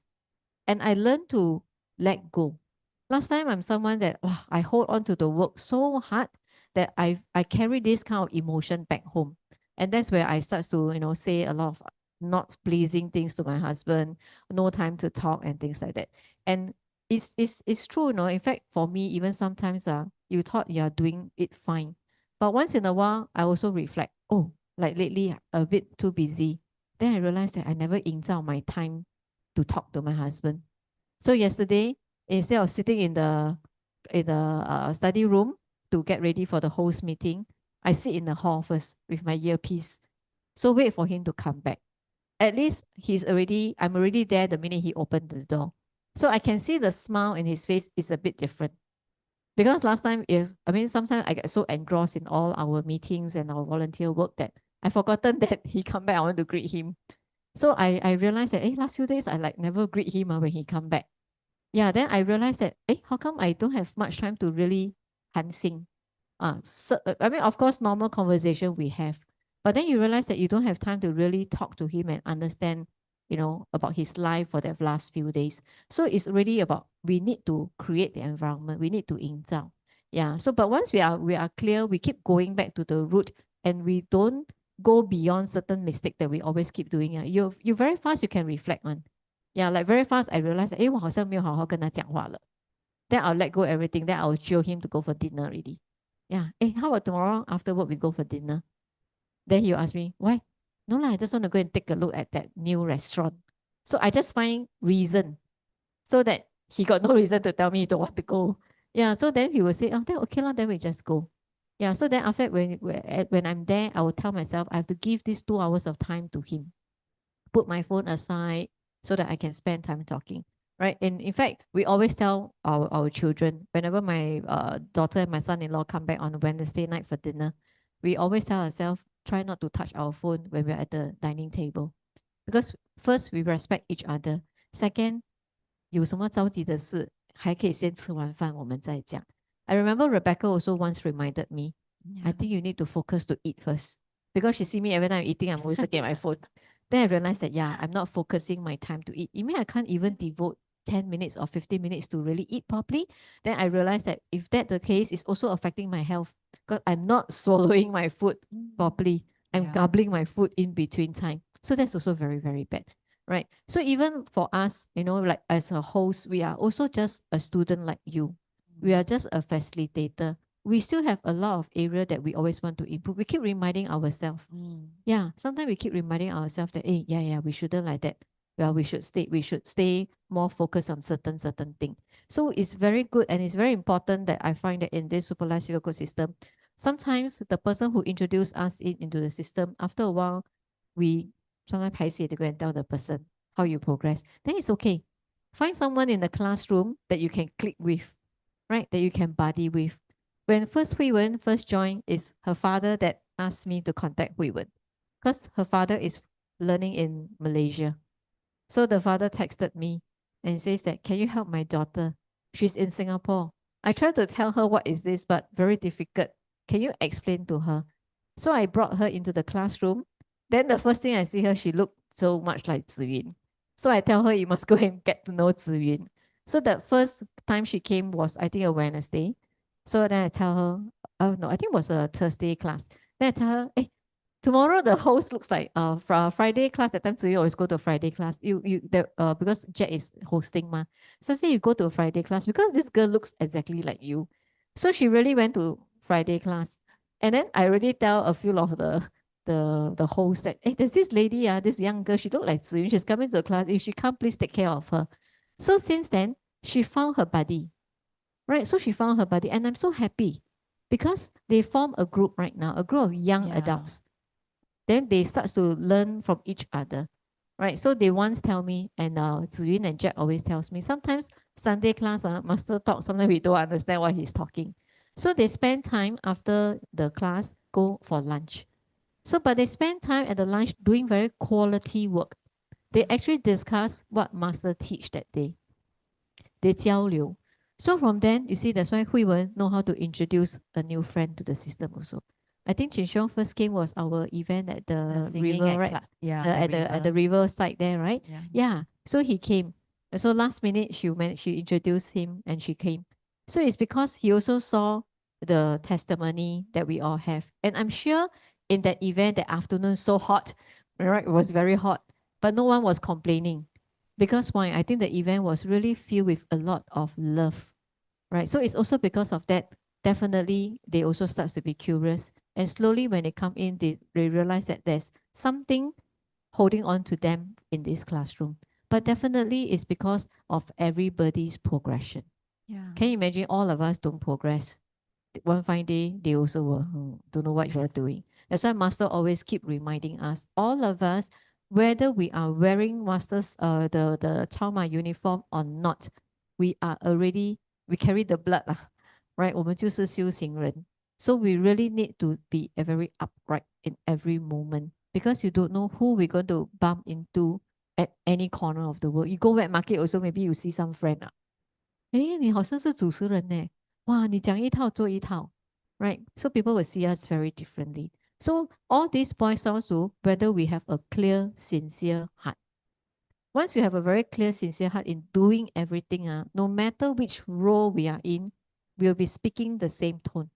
Speaker 2: And I learned to let go. Last time I'm someone that I hold on to the work so hard that I carry this kind of emotion back home. And that's where I start to, say a lot of not pleasing things to my husband, no time to talk and things like that. And it's true, in fact, for me, even sometimes you thought you're doing it fine. But once in a while, I also reflect, like lately a bit too busy. Then I realized that I never 营造 my time to talk to my husband. So yesterday, instead of sitting in the study room to get ready for the host meeting, I sit in the hall first with my earpiece. So wait for him to come back. At least I'm already there the minute he opened the door. So I can see the smile in his face is a bit different. Because last time sometimes I get so engrossed in all our meetings and our volunteer work that I forgotten that he come back, I want to greet him. So I realized that last few days I like never greet him when he come back. Yeah, then I realized that how come I don't have much time to really 谈心? So, of course, normal conversation we have, but then you realize that you don't have time to really talk to him and understand, about his life for the last few days. So it's really about we need to create the environment. We need to 营造. Yeah. So, but once we are clear, we keep going back to the root, and we don't go beyond certain mistake that we always keep doing. You very fast you can reflect on. Yeah, like very fast I realized, 我好像没有好好跟他讲话了. Then I'll let go everything. Then I'll chill him to go for dinner already. Yeah. How about tomorrow after work we go for dinner? Then he'll ask me, why? No lah, I just want to go and take a look at that new restaurant. So I just find reason so that he got no reason to tell me he don't want to go. Yeah. So then he will say, then okay lah, then we just go. Yeah. So then after when I'm there, I will tell myself I have to give these 2 hours of time to him. Put my phone aside so that I can spend time talking. Right. And in fact, we always tell our children, whenever my daughter and my son-in-law come back on Wednesday night for dinner, we always tell ourselves, try not to touch our phone when we're at the dining table. Because first, we respect each other. Second, 有什么着急的事，还可以先吃完饭我们再讲. I remember Rebecca also once reminded me, I think you need to focus to eat first. Because she see me every time I'm eating, I'm always looking at my phone. Then I realized that, I'm not focusing my time to eat. You mean I can't even devote 10 minutes or 15 minutes to really eat properly? Then I realized that if that's the case, it's also affecting my health because I'm not swallowing my food properly. I'm gobbling my food in between time. So that's also very, very bad, right? So even for us, like as a host, we are also just a student like you. We are just a facilitator. We still have a lot of area that we always want to improve. We keep reminding ourselves. Yeah, sometimes we keep reminding ourselves that, we shouldn't like that. Well, we should stay more focused on certain thing. So it's very good and it's very important that I find that in this supervised ecosystem, sometimes the person who introduced us into the system, after a while, we sometimes paiseh to go and tell the person, how you progress, then it's okay. Find someone in the classroom that you can click with, right? That you can buddy with. When first Hui Wen first joined, it's her father that asked me to contact Hui Wen because her father is learning in Malaysia. So the father texted me and says that, can you help my daughter? She's in Singapore. I tried to tell her what is this, but very difficult. Can you explain to her? So I brought her into the classroom. Then the first thing I see her, she looked so much like Ziyun. So I tell her, you must go and get to know Ziyun. So the first time she came was, I think, a Wednesday. So then I tell her, oh no, I think it was a Thursday class. Then I tell her, hey, tomorrow the host looks like Friday class. That time you always go to Friday class. Because Jack is hosting ma. So I say you go to a Friday class because this girl looks exactly like you. So she really went to Friday class. And then I already tell a few of the hosts that, hey, there's this lady, this young girl, she look like Ziyun. She's coming to the class. If she can't, please take care of her. So since then, she found her buddy. Right. So she found her buddy. And I'm so happy because they form a group right now, a group of young adults. Then they start to learn from each other, right? So they once tell me, and Ziyun and Jack always tells me, sometimes Sunday class, master talk, sometimes we don't understand what he's talking. So they spend time after the class, go for lunch. So, but they spend time at the lunch doing very quality work. They actually discuss what master teach that day. They 交流. So from then, you see, that's why Hui Wen know how to introduce a new friend to the system also. I think Chin Xiong first came was our event at the river, right? At the river side there, right? Yeah. So he came. So last minute she introduced him and she came. So it's because he also saw the testimony that we all have. And I'm sure in that event, that afternoon so hot, right? It was very hot, but no one was complaining. Because why? I think the event was really filled with a lot of love, right? So it's also because of that, definitely they also start to be curious. And slowly when they come in, they realize that there's something holding on to them in this classroom. But definitely it's because of everybody's progression. Can you imagine all of us don't progress? One fine day, they also will don't know what you're doing. That's why Master always keep reminding us, all of us, whether we are wearing Master's the Chaoma uniform or not, we carry the blood lah, right? 我们就是修行人. So we really need to be very upright in every moment because you don't know who we're going to bump into at any corner of the world. You go wet market also, maybe you see some friend 诶，你好像是主持人呢，哇，你讲一套做一套 right? So people will see us very differently. So all this boils down to whether we have a clear, sincere heart. Once you have a very clear, sincere heart in doing everything, no matter which role we are in, we'll be speaking the same tone.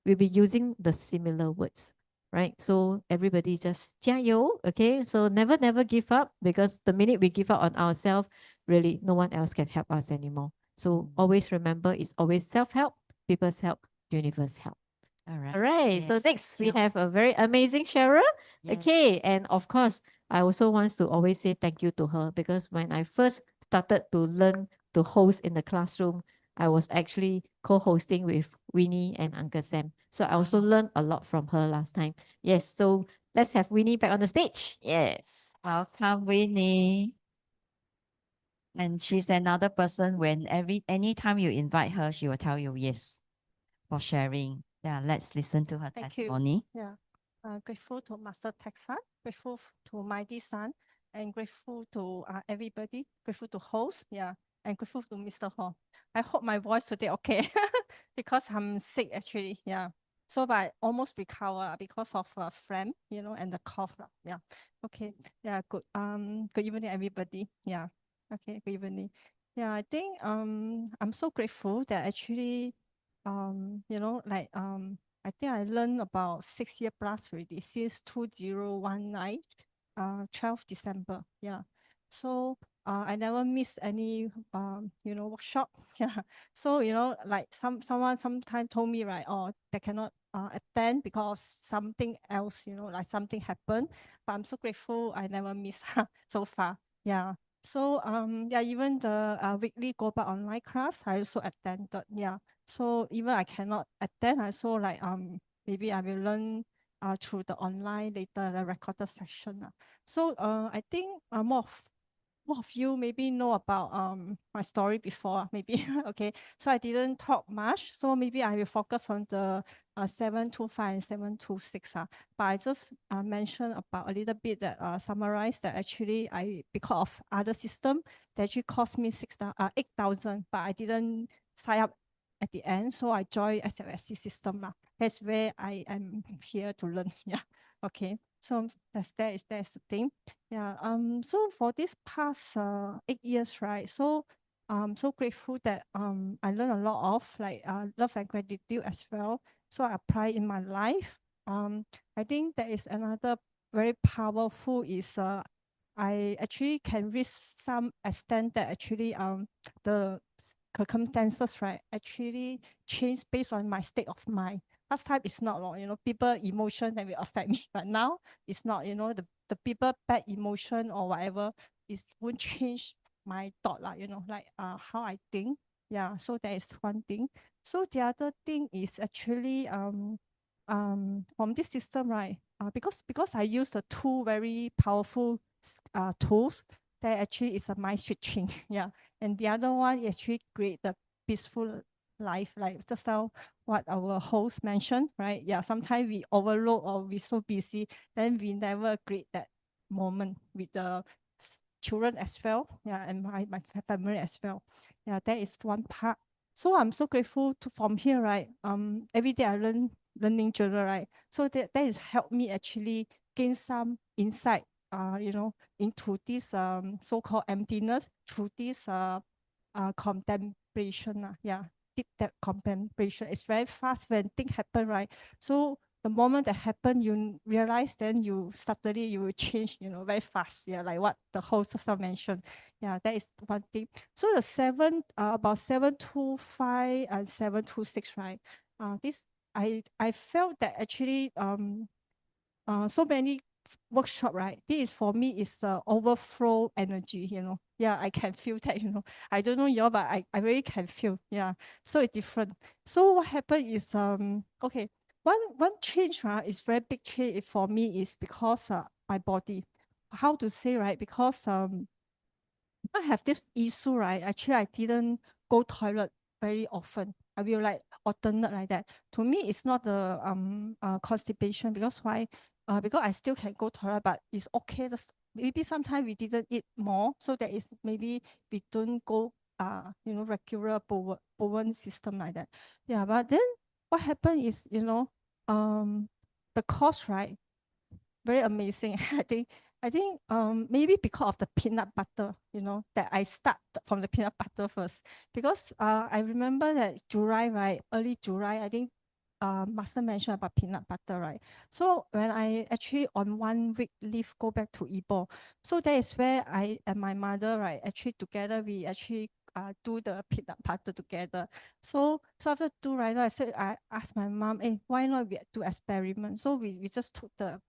Speaker 2: We'll be using the similar words, right? So everybody just 加油, okay? So never give up because the minute we give up on ourselves, really no one else can help us anymore. So always remember, it's always self-help, people's help, universe help.
Speaker 4: All right.
Speaker 2: All right. So
Speaker 4: Yes.
Speaker 2: next we have a very amazing Cheryl.
Speaker 4: Yes.
Speaker 2: Okay. And of course, I also want to always say thank you to her because when I first started to learn to host in the classroom, I was actually co-hosting with Winnie and Uncle Sam. So I also learned a lot from her last time. Yes. So let's have Winnie back on the stage. Yes.
Speaker 4: Welcome, Winnie. And she's another person when anytime you invite her, she will tell you yes for sharing. Yeah, let's listen to her
Speaker 9: Thank you.
Speaker 4: testimony.
Speaker 9: Yeah. Grateful to Master Texan, grateful to Mighty Son, and grateful to everybody, grateful to host, yeah, and grateful to Mr. Hall. I hope my voice today okay because I'm sick actually, yeah. So but I almost recover because of phlegm, and the cough. Yeah. Okay. Yeah, good evening everybody. Yeah. Okay, good evening. Yeah, I think I'm so grateful that actually I think I learned about 6 years plus already since 2019, 12 December. Yeah. So I never missed any workshop. Yeah. So like someone sometime told me, right, oh, they cannot attend because something else, like something happened. But I'm so grateful I never missed so far. Yeah. So yeah, even the weekly global online class I also attended. Yeah. So even I cannot attend, I also like maybe I will learn through the online later the recorded session. So I think more of of you maybe know about my story before, maybe. Okay, so I didn't talk much, so maybe I will focus on the 725 and 726. But I just mentioned about a little bit that summarize that actually because of other system that actually cost me 8,000, but I didn't sign up at the end, so I joined SLSC system. That's where I am here to learn. Yeah. Okay. So that's the thing. Yeah. So for this past 8 years, right? So I'm so grateful that I learned a lot of like love and gratitude as well. So I apply in my life. I think there is another very powerful is I actually can reach some extent that actually the circumstances, right, actually change based on my state of mind. Last time it's not, people emotion that will affect me, but now it's not, the people bad emotion or whatever is won't change my thought, like how I think. Yeah, so that is one thing. So the other thing is actually from this system, right? Because I use the two very powerful tools that actually is a mind switching. Yeah. And the other one is actually create the peaceful life, like just now what our host mentioned, right? Yeah, sometimes we overload or we so busy, then we never create that moment with the children as well. Yeah, and my family as well. Yeah, that is one part. So I'm so grateful to from here, right? Every day I learning journal, right? So that has helped me actually gain some insight, into this so-called emptiness through this contemplation. Yeah, deep that contemplation. It's very fast when things happen, right? So the moment that happen, you realize, then you suddenly you will change, very fast. Yeah, like what the host just mentioned. Yeah, that is one thing. So the about 725 and 726, right? This I felt that actually so many workshop, right? This is for me is the overflow energy, Yeah, I can feel that, I don't know y'all, but I really can feel. Yeah. So it's different. So what happened is okay. One change, right, is very big change for me is because my body. How to say, right? Because I have this issue, right? Actually, I didn't go toilet very often. I will like alternate like that. To me, it's not the constipation because why? Because I still can go toilet, but it's okay. Just maybe sometimes we didn't eat more, so that is maybe we don't go regular bowel system like that. Yeah, but then what happened is the cost, right? Very amazing. I think maybe because of the peanut butter, that I start from the peanut butter first. Because I remember that July, right? Early July, I think Master mentioned about peanut butter, right? So when I actually on 1 week leave go back to Ipoh, so that is where I and my mother, right, actually together we actually do the peanut butter together. So after two, right, I asked my mom, hey, why not we do experiment? So we just took the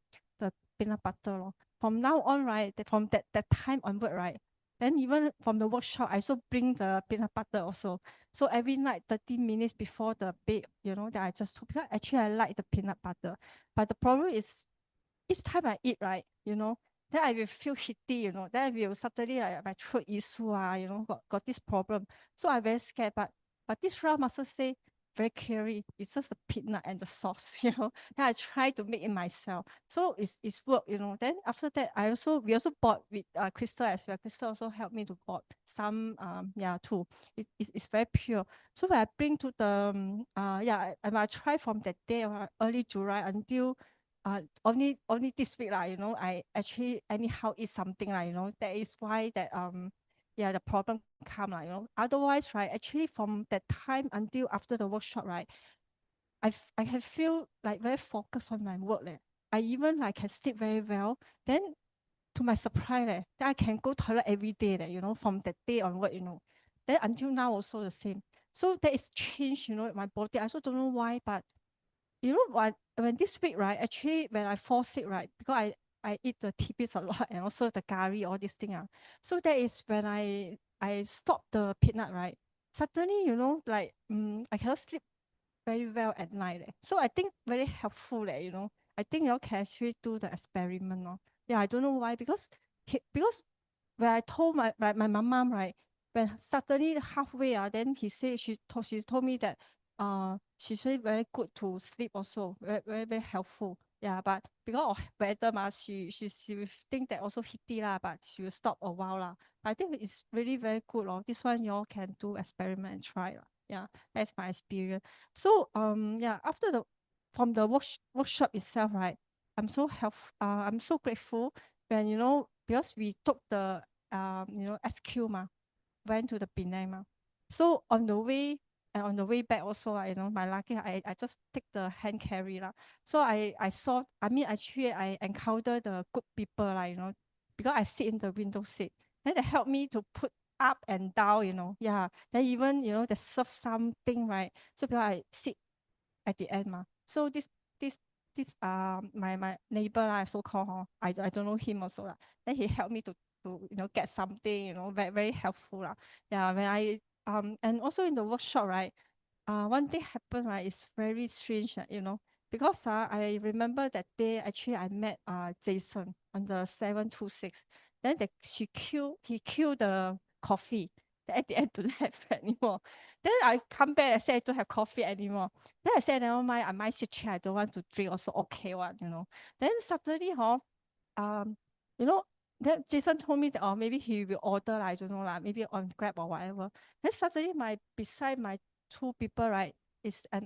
Speaker 9: peanut butter lor. From now on, right, from that time onward, right, then even from the workshop, I also bring the peanut butter also. So every night, 30 minutes before the bed, that I just took, because actually I like the peanut butter. But the problem is each time I eat, right, then I will feel shitty, then I will suddenly like my throat issue, got this problem. So I very scared, but this round master say very clearly, it's just the peanut and the sauce, Then I try to make it myself. So it's work, Then after that, we also bought with Crystal as well. Crystal also helped me to bought some too. It's very pure. So when I bring to the and I try from that day early July until only this week I actually anyhow eat something that is why that the problem come otherwise, right, actually from that time until after the workshop, right, I have feel like very focused on my work I even like can sleep very well. Then to my surprise that I can go toilet every day from that day onward, then until now also the same. So that is change, my body. I also don't know why, but what, when this week, right, actually when I fall sick, right, because I eat the tidbits a lot and also the curry, all these things. So that is when I stop the peanut, right? Suddenly, like I cannot sleep very well at night. So I think very helpful, I think you all can actually do the experiment. Yeah, I don't know why, because when I told my mom, right, when suddenly halfway, then she told me that she said very good to sleep also, very helpful. Yeah, but because of weather, she will think that also heaty lah, but she will stop a while lah. I think it's really very good. This one you all can do experiment and try lah. Yeah, that's my experience. So yeah, after from the workshop itself, right, I'm so grateful when because we took the SQ went to the Penang So on the way and on the way back also my lucky I just take the hand carry So I saw, I mean, actually I encounter the good people because I sit in the window seat. Then they help me to put up and down, yeah. Then even they serve something, right? So because I sit at the end So this my neighbor so called I don't know him also Then he helped me to get something, very very helpful Yeah, when I and also in the workshop, right, one thing happened, right, is very strange, because I remember that day actually I met Jason on the 726. Then he killed the coffee. Then at the end don't have anymore. Then I come back and say I don't have coffee anymore. Then I said never mind, I might switch. I don't want to drink also okay one. Then suddenly um you know then Jason told me that maybe he will order I don't know maybe on Grab or whatever. Then suddenly beside my two people, right, is a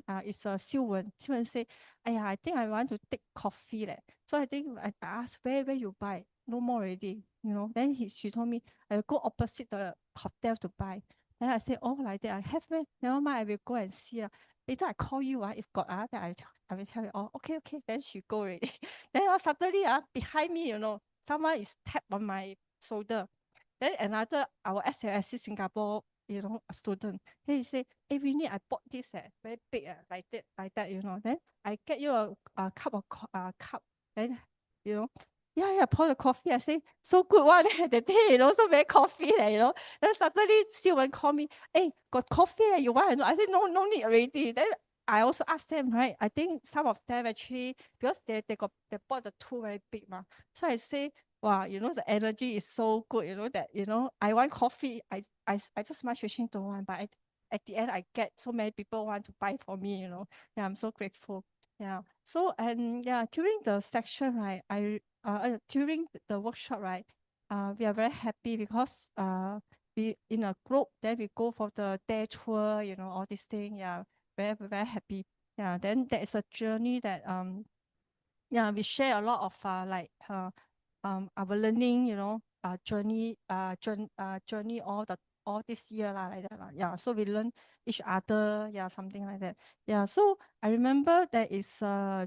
Speaker 9: Xiu-Wen. Xiu-Wen say, I think I want to take coffee leh. So I think I asked where you buy. No more already, Then she told me I go opposite the hotel to buy. Then I said, oh, like that I have man. Never mind, I will go and see. Later I call you if got then I will tell you, oh, okay. Then she go already. Then suddenly behind me, someone is tap on my shoulder. Then another our SLSC Singapore, a student. Then he say, hey, Winnie, I bought this very big like that, Then I get you a cup of cup. Then yeah, pour the coffee. I say, so good one that day, so very coffee, Then suddenly Steven call me, hey, got coffee, you want? I said, no need already. Then I also asked them, right? I think some of them actually, because they bought the two very big So I say, wow, the energy is so good, that, I want coffee. I just much wishing to want, but at the end, I get so many people want to buy for me, Yeah, I'm so grateful. Yeah. So, and yeah, during the section, right, during the workshop, right, we are very happy because we in a group, then we go for the day tour, all these things. Yeah, very, very happy. Yeah, then there is a journey that yeah, we share a lot of our learning, journey all this year like that Yeah, so we learn each other, yeah, something like that. Yeah, so I remember that is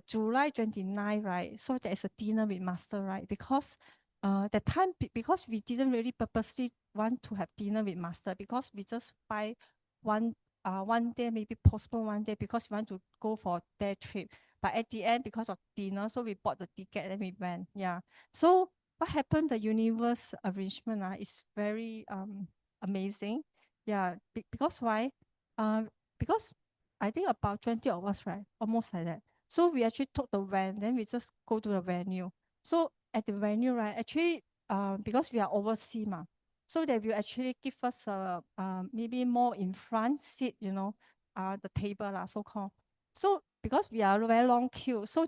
Speaker 9: July 29, right? So there is a dinner with master, right? Because that time because we didn't really purposely want to have dinner with master because we just buy one day, maybe postpone one day because we want to go for day trip. But at the end, because of dinner, so we bought the ticket and we went. Yeah. So what happened? The universe arrangement is very amazing. Yeah. Because why? Because I think about 20 of us, right? Almost like that. So we actually took the van, then we just go to the venue. So at the venue, right? Actually, because we are overseas, so they will actually give us a maybe more in front seat, the table so called. So because we are very long queue, so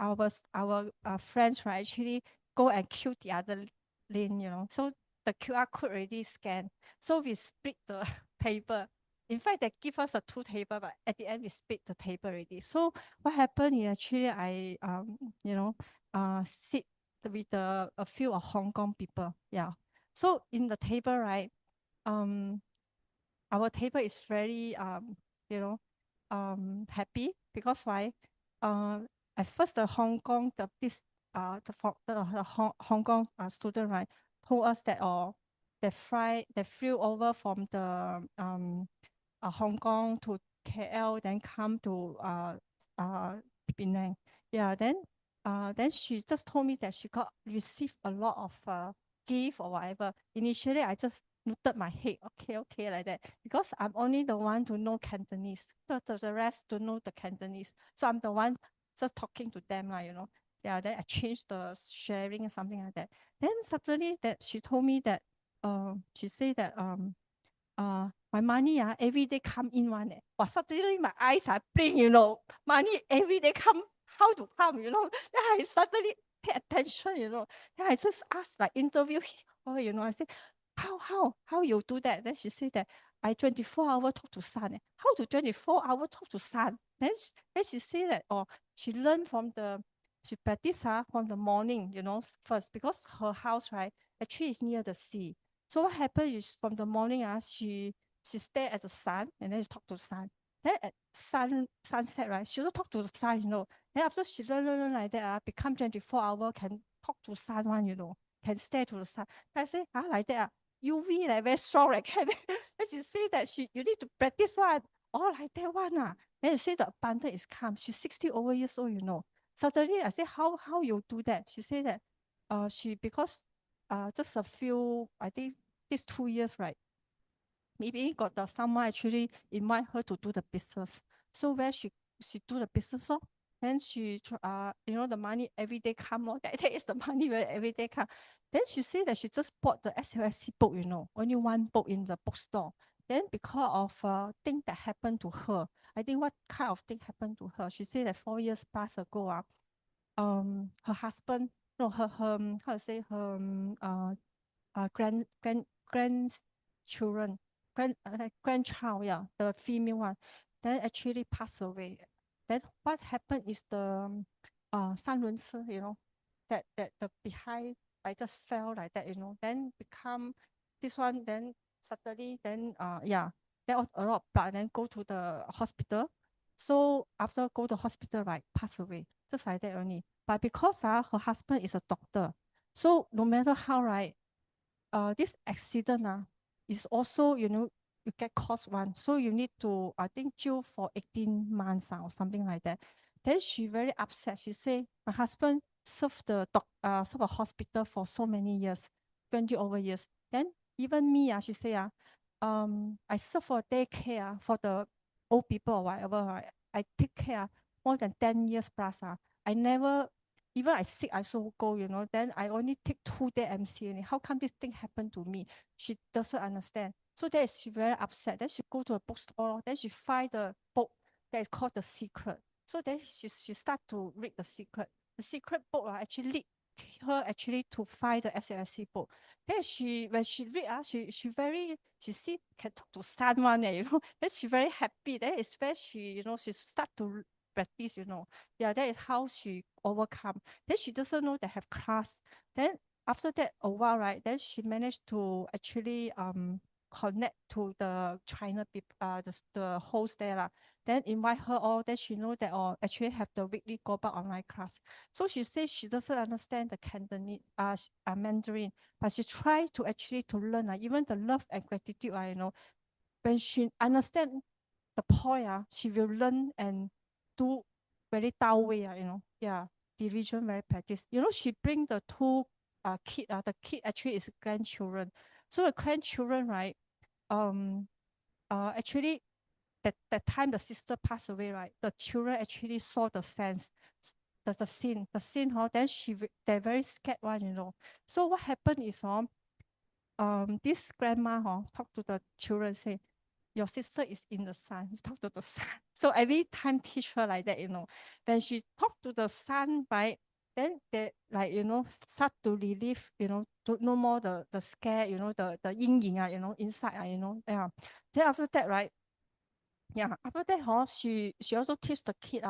Speaker 9: our friends, right, actually go and queue the other lane. So the QR code already scanned. So we split the table. In fact, they give us a two table, but at the end we split the table already. So what happened is actually I sit with a few of Hong Kong people. Yeah. So in the table, right, our table is very happy because why? At first the Hong Kong the Hong Kong student, right, told us that they flew over from the Hong Kong to KL, then come to Penang. Yeah, then she just told me that she got received a lot of gift or whatever. Initially, I just noted my head, okay, like that, because I'm only the one to know Cantonese. So the rest to know the Cantonese. So I'm the one just talking to them, Yeah, then I changed the sharing or something like that. Then suddenly that she told me that, she said that, my money every day come in one. But suddenly my eyes are bling, money every day come, how to come, Then I suddenly pay attention, Then I just ask, like interview her, I said, how you do that? Then she said that I 24-hour talk to son. How to 24-hour talk to son? Then she said that, she learned she practice from the morning, first, because her house, right, actually is near the sea. So what happened is from the morning, she stare at the sun and then she talk to the sun. Then at sunset, right, she also talk to the sun, Then after she learn like that, become 24-hour, can talk to sun one, can stare to the sun. Then I say, like that, UV like very strong, like that. Then she say that you need to practice one, all like that one. Then she say the abundance is calm. She's 60 over years old, Suddenly I say, how you do that? She say that, because just a few, I think these 2 years, right? Maybe got someone actually invite her to do the business. So where she do the business, then she the money every day come, that is the money where every day come. Then she say that she just bought the SLSC book, only one book in the bookstore. Then because of thing that happened to her, I think what kind of thing happened to her? She said that 4 years plus ago, her husband, no, her how to say, her grandchildren, grandchild, yeah, the female one, then actually passed away. Then what happened is the 三轮车, that the behind, I just fell like that, then become this one, then suddenly, then yeah, then a lot of blood, then go to the hospital. So after go to hospital, right, pass away, just like that only. But because her husband is a doctor, so no matter how, right, this accident is also, you get cost one. So you need to, I think, jail for 18 months or something like that. Then she very upset. She say, my husband served served a hospital for so many years, 20 over years. Then even me, she say, I serve for daycare for the old people or whatever, right? I take care more than 10 years plus. I never, even I sick, I so go, then I only take 2 day MC only. How come this thing happened to me? She doesn't understand. So that is she very upset. Then she go to a bookstore, then she find the book that is called The Secret. So then she start to read The Secret. The secret book actually lead her actually to find the SLSC book. Then when she read, she see can talk to someone, then she very happy. Then it's where she, she start to practice, Yeah, that is how she overcome. Then she doesn't know they have class. Then after that, a while, right, then she managed to actually connect to the China people, the host there. Then invite her all, then she know that actually have the weekly go back online class. So she says she doesn't understand the Cantonese, Mandarin, but she try to actually to learn, even the love and gratitude, when she understand the point, she will learn and do very Tao way, yeah, division very practice. She bring the two kid, the kid actually is grandchildren. So the grandchildren, right, actually that time the sister passed away, right, the children actually saw the sense, the scene, then they're very scared one, So what happened is this grandma talk to the children, say, your sister is in the sun. You talk to the sun. So every time teach her like that, When she talk to the sun, right, then they like, start to relieve, to no more the scare, the yin yang, inside, Yeah. Then after that, right, yeah, after that, she also teach the kid,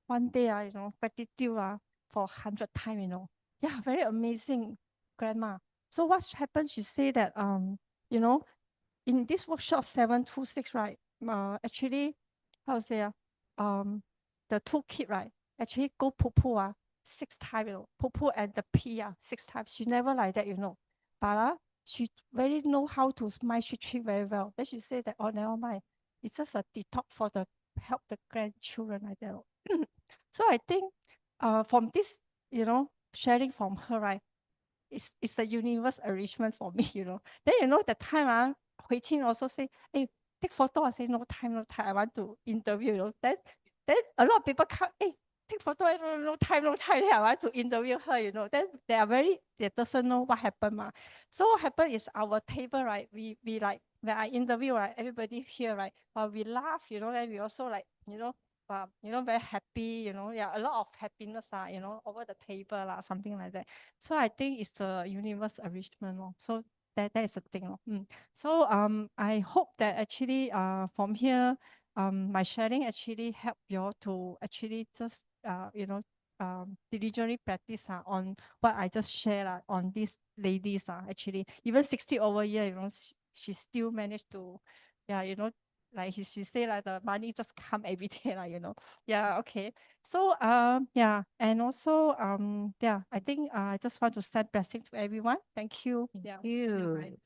Speaker 9: one day, gratitude for 100 times, Yeah, very amazing, grandma. So what happened? She say that, in this workshop 726, right, actually, how to say, the two kid, right, actually go poo 6 times, poo and the pee 6 times. She never like that, But she very know how to mind she treat very well. Then she said that, never mind. It's just a detox for the help the grandchildren like that. So I think from this, sharing from her, right, it's a universe arrangement for me, Then the time Hui Qing also say, hey, take photo. I say no time, I want to interview, Then a lot of people come, hey, take photo, no time, I want to interview her, Then they doesn't know what happened. So what happened is our table, right? We like, when I interview, right, everybody here, right? We laugh, and we also like, very happy, a lot of happiness, over the table, something like that. So I think it's the universe arrangement. So that is the thing. So I hope that actually from here, my sharing actually help you all to actually just diligently practice on what I just shared on these ladies actually even 60 over year, she still managed to, like she say like the money just come every day, Yeah, okay. So yeah, and also I think I just want to send blessing to everyone. Thank you.
Speaker 2: Thank you.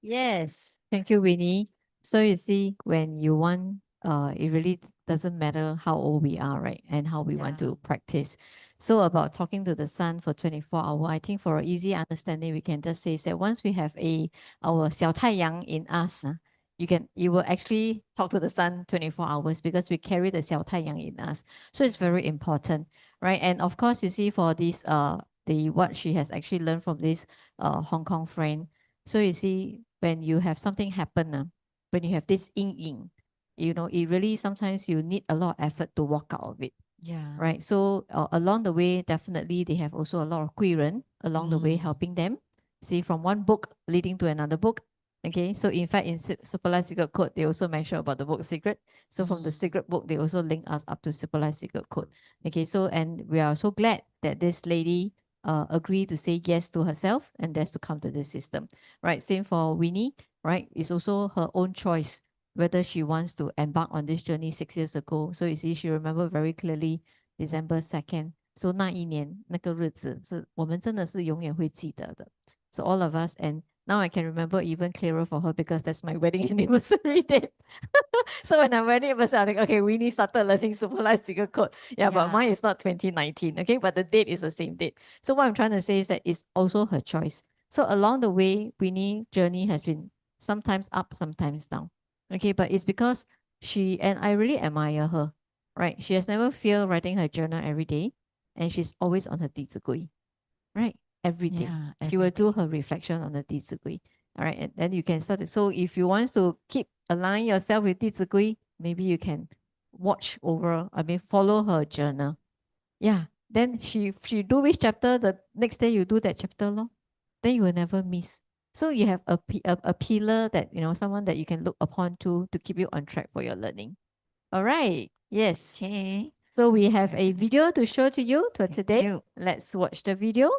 Speaker 2: Yes, thank you, Winnie. So you see, when you want, it really doesn't matter how old we are, right? And how we want to practice. So about talking to the sun for 24 hours, I think for easy understanding, we can just say that once we have our 小太阳 in us, you will actually talk to the sun 24 hours because we carry the 小太阳 in us. So it's very important, right? And of course, you see for this, what she has actually learned from this Hong Kong friend. So you see, when you have something happen, when you have this yin, it really sometimes you need a lot of effort to walk out of it.
Speaker 4: Yeah.
Speaker 2: Right. So along the way, definitely they have also a lot of 贵人 along the way helping them. See, from one book leading to another book. Okay. So in fact, in Super Life Secret Code, they also mention about the book Secret. So from the Secret book, they also link us up to Super Life Secret Code. Okay. So, and we are so glad that this lady agree to say yes to herself and that's to come to this system, right? Same for Winnie, right? It's also her own choice whether she wants to embark on this journey 6 years ago. So you see, she remember very clearly December 2nd. So 那一年那个日子是我们真的是永远会记得的. So all of us, and now I can remember even clearer for her because that's my wedding anniversary date. So when I'm wedding anniversary, I'm like, okay, Winnie started learning Super Life Secret Code. Yeah, but mine is not 2019, okay? But the date is the same date. So what I'm trying to say is that it's also her choice. So along the way, Winnie's journey has been sometimes up, sometimes down. Okay, but it's because and I really admire her, right? She has never failed writing her journal every day, and she's always on her 弟子规, right? Every day. She will do her reflection on the 弟子规. All right, and then you can start it. So if you want to keep align yourself with 弟子规, maybe you can follow her journal. Yeah, then she do which chapter, the next day you do that chapter, then you will never miss. So you have a pillar that, someone that you can look upon to keep you on track for your learning. All right. Yes.
Speaker 4: Okay.
Speaker 2: So we have a video to show to you for today. Let's watch the video.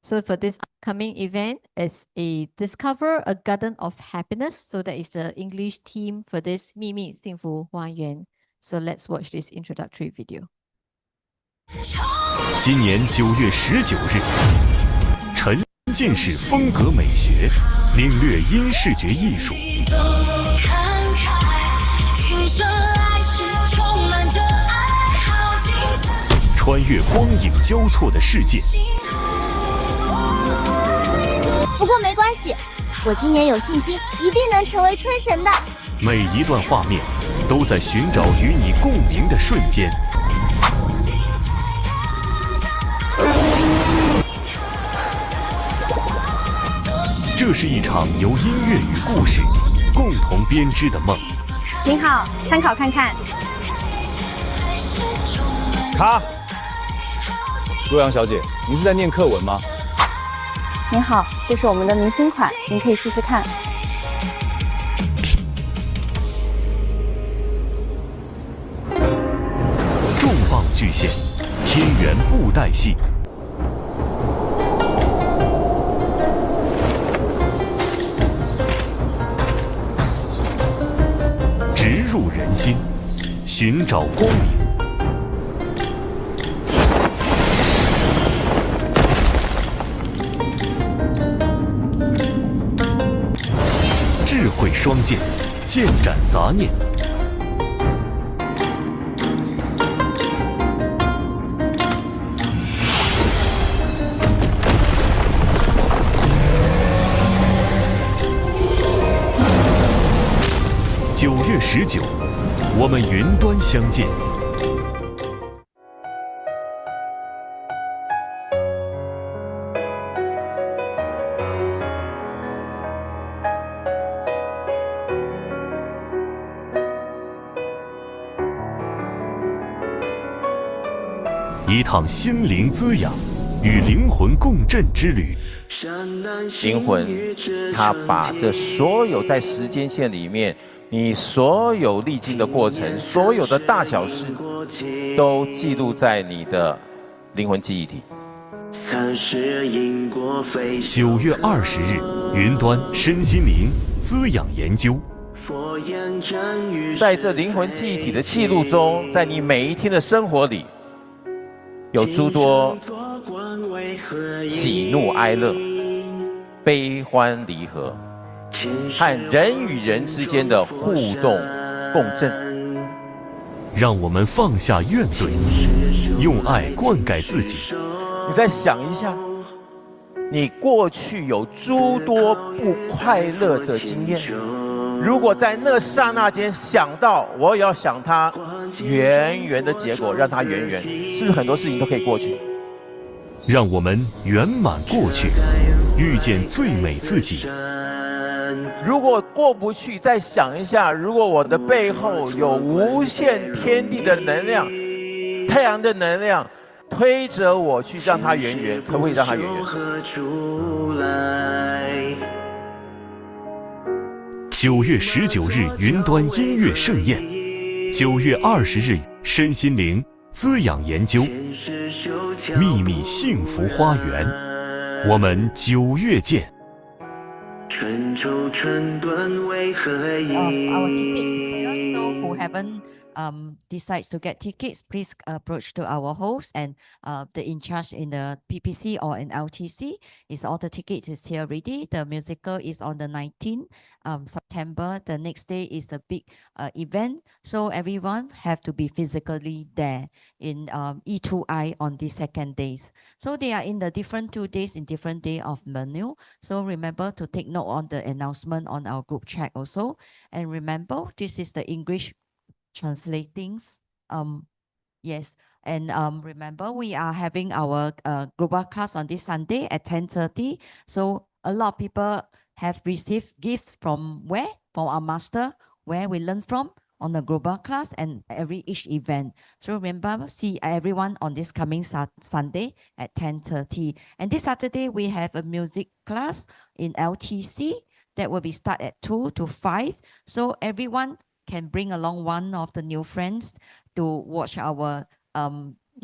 Speaker 2: So for this upcoming event is a Discover a Garden of Happiness. So that is the English theme for this 秘密幸福花园. So let's watch this introductory video.
Speaker 10: 今年9月19日，沉浸式风格美学，领略音视觉艺术，穿越光影交错的世界。
Speaker 11: 不过没关系，我今年有信心，一定能成为春神的。
Speaker 10: 每一段画面都在寻找与你共鸣的瞬间。这是一场由音乐与故事共同编织的梦。
Speaker 11: 您好，参考看看。
Speaker 12: 卡，洛阳小姐，您是在念课文吗？
Speaker 11: 您好，这是我们的明星款，您可以试试看。
Speaker 10: 重磅巨献，天元布袋戏。直入人心，寻找光明。智慧双剑，剑斩杂念。9月19，我们云端相见。一趟心灵滋养与灵魂共振之旅。
Speaker 3: 灵魂，它把这所有在时间线里面你所有历经的过程，所有的大小事，都记录在你的灵魂记忆体。
Speaker 10: 9月20日，云端身心灵滋养研究。
Speaker 3: 在这灵魂记忆体的记录中，在你每一天的生活里，有诸多喜怒哀乐、悲欢离合，和人与人之间的互动共振。
Speaker 10: 让我们放下怨怼，用爱灌溉自己。
Speaker 3: 你再想一下，你过去有诸多不快乐的经验，如果在那刹那间想到我也要想它圆圆的结果，让它圆圆，是不是很多事情都可以过去？
Speaker 10: 让我们圆满过去，遇见最美自己。
Speaker 3: 如果过不去，再想一下，如果我的背后有无限天地的能量，太阳的能量推着我去让它圆圆，可不可以让它圆圆
Speaker 10: ？9月19日云端音乐盛宴，9月20日身心灵滋养研究，秘密幸福花园。我们9月见。
Speaker 4: Our ticket, so who haven't decides to get tickets, please approach to our host and the in charge in the PPC or in LTC. Is all the tickets is here ready. The musical is on the 19th September. The next day is a big event, so everyone have to be physically there in E2I on the second days. So they are in the different 2 days in different day of menu. So remember to take note on the announcement on our group chat also. And remember, this is the English translating. Yes, and remember we are having our global class on this Sunday at 10:30. So a lot of people have received gifts from where? From our master, where we learn from on the global class and each event. So remember, see everyone on this coming Sunday at 10:30. And this Saturday we have a music class in LTC that will be start at 2 to 5. So everyone can bring along one of the new friends to watch our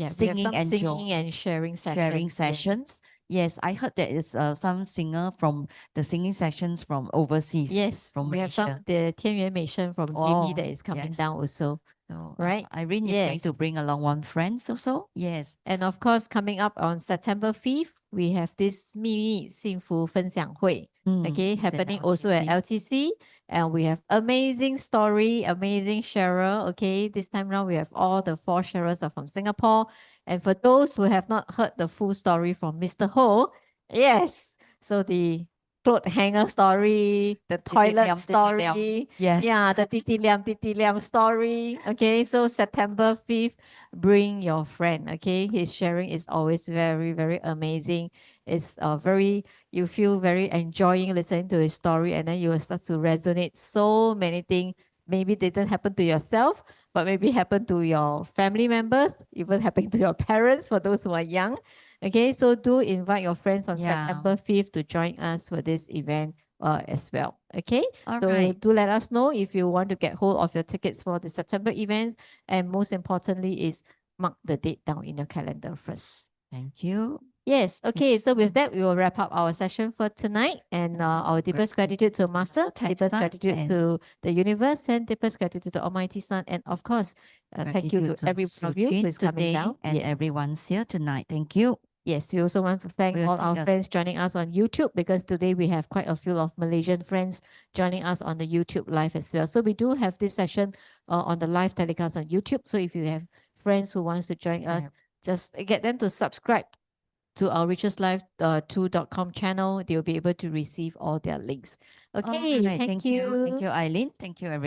Speaker 4: singing and
Speaker 2: sharing
Speaker 4: sessions. Yes, I heard there is some singer from the singing sessions from overseas.
Speaker 2: Yes,
Speaker 4: from
Speaker 2: we have
Speaker 4: Malaysia.
Speaker 2: some the 天元美声 from Jimmy that is coming
Speaker 4: yes.
Speaker 2: down also.
Speaker 4: So,
Speaker 2: Right?
Speaker 4: Irene is going to bring along one friend also. Yes.
Speaker 2: And of course, coming up on September 5th, we have this 秘密幸福分享会. Okay, happening also at LTC. And we have amazing story, amazing sharer. Okay, this time round, we have all the 4 sharers are from Singapore. And for those who have not heard the full story from Mr. Ho, yes, so the cloth hanger story, the toilet story,
Speaker 4: yes.
Speaker 2: yeah, the titi liam story. Okay, so September 5th, bring your friend. Okay, his sharing is always very, very amazing. It's you feel very enjoying listening to his story, and then you will start to resonate so many things. Maybe didn't happen to yourself, but maybe happen to your family members, even happen to your parents for those who are young. Okay, so do invite your friends on September 5th to join us for this event as well. Okay, so do let us know if you want to get hold of your tickets for the September events, and most importantly is mark the date down in your calendar first.
Speaker 4: Thank you.
Speaker 2: Yes, okay, so with that, we will wrap up our session for tonight, and our deepest gratitude to Master, deepest gratitude to the universe, and deepest gratitude to Almighty Sun, and of course, thank you to every one of you who is coming down.
Speaker 4: And everyone's here tonight. Thank you.
Speaker 2: Yes, we also want to thank all our friends joining us on YouTube, because today we have quite a few of Malaysian friends joining us on the YouTube live as well. So we do have this session on the live telecast on YouTube. So if you have friends who wants to join us, just get them to subscribe to our richestlife2.com channel. They'll be able to receive all their links. Okay, thank you.
Speaker 4: Thank you, Eileen. Thank you, everyone.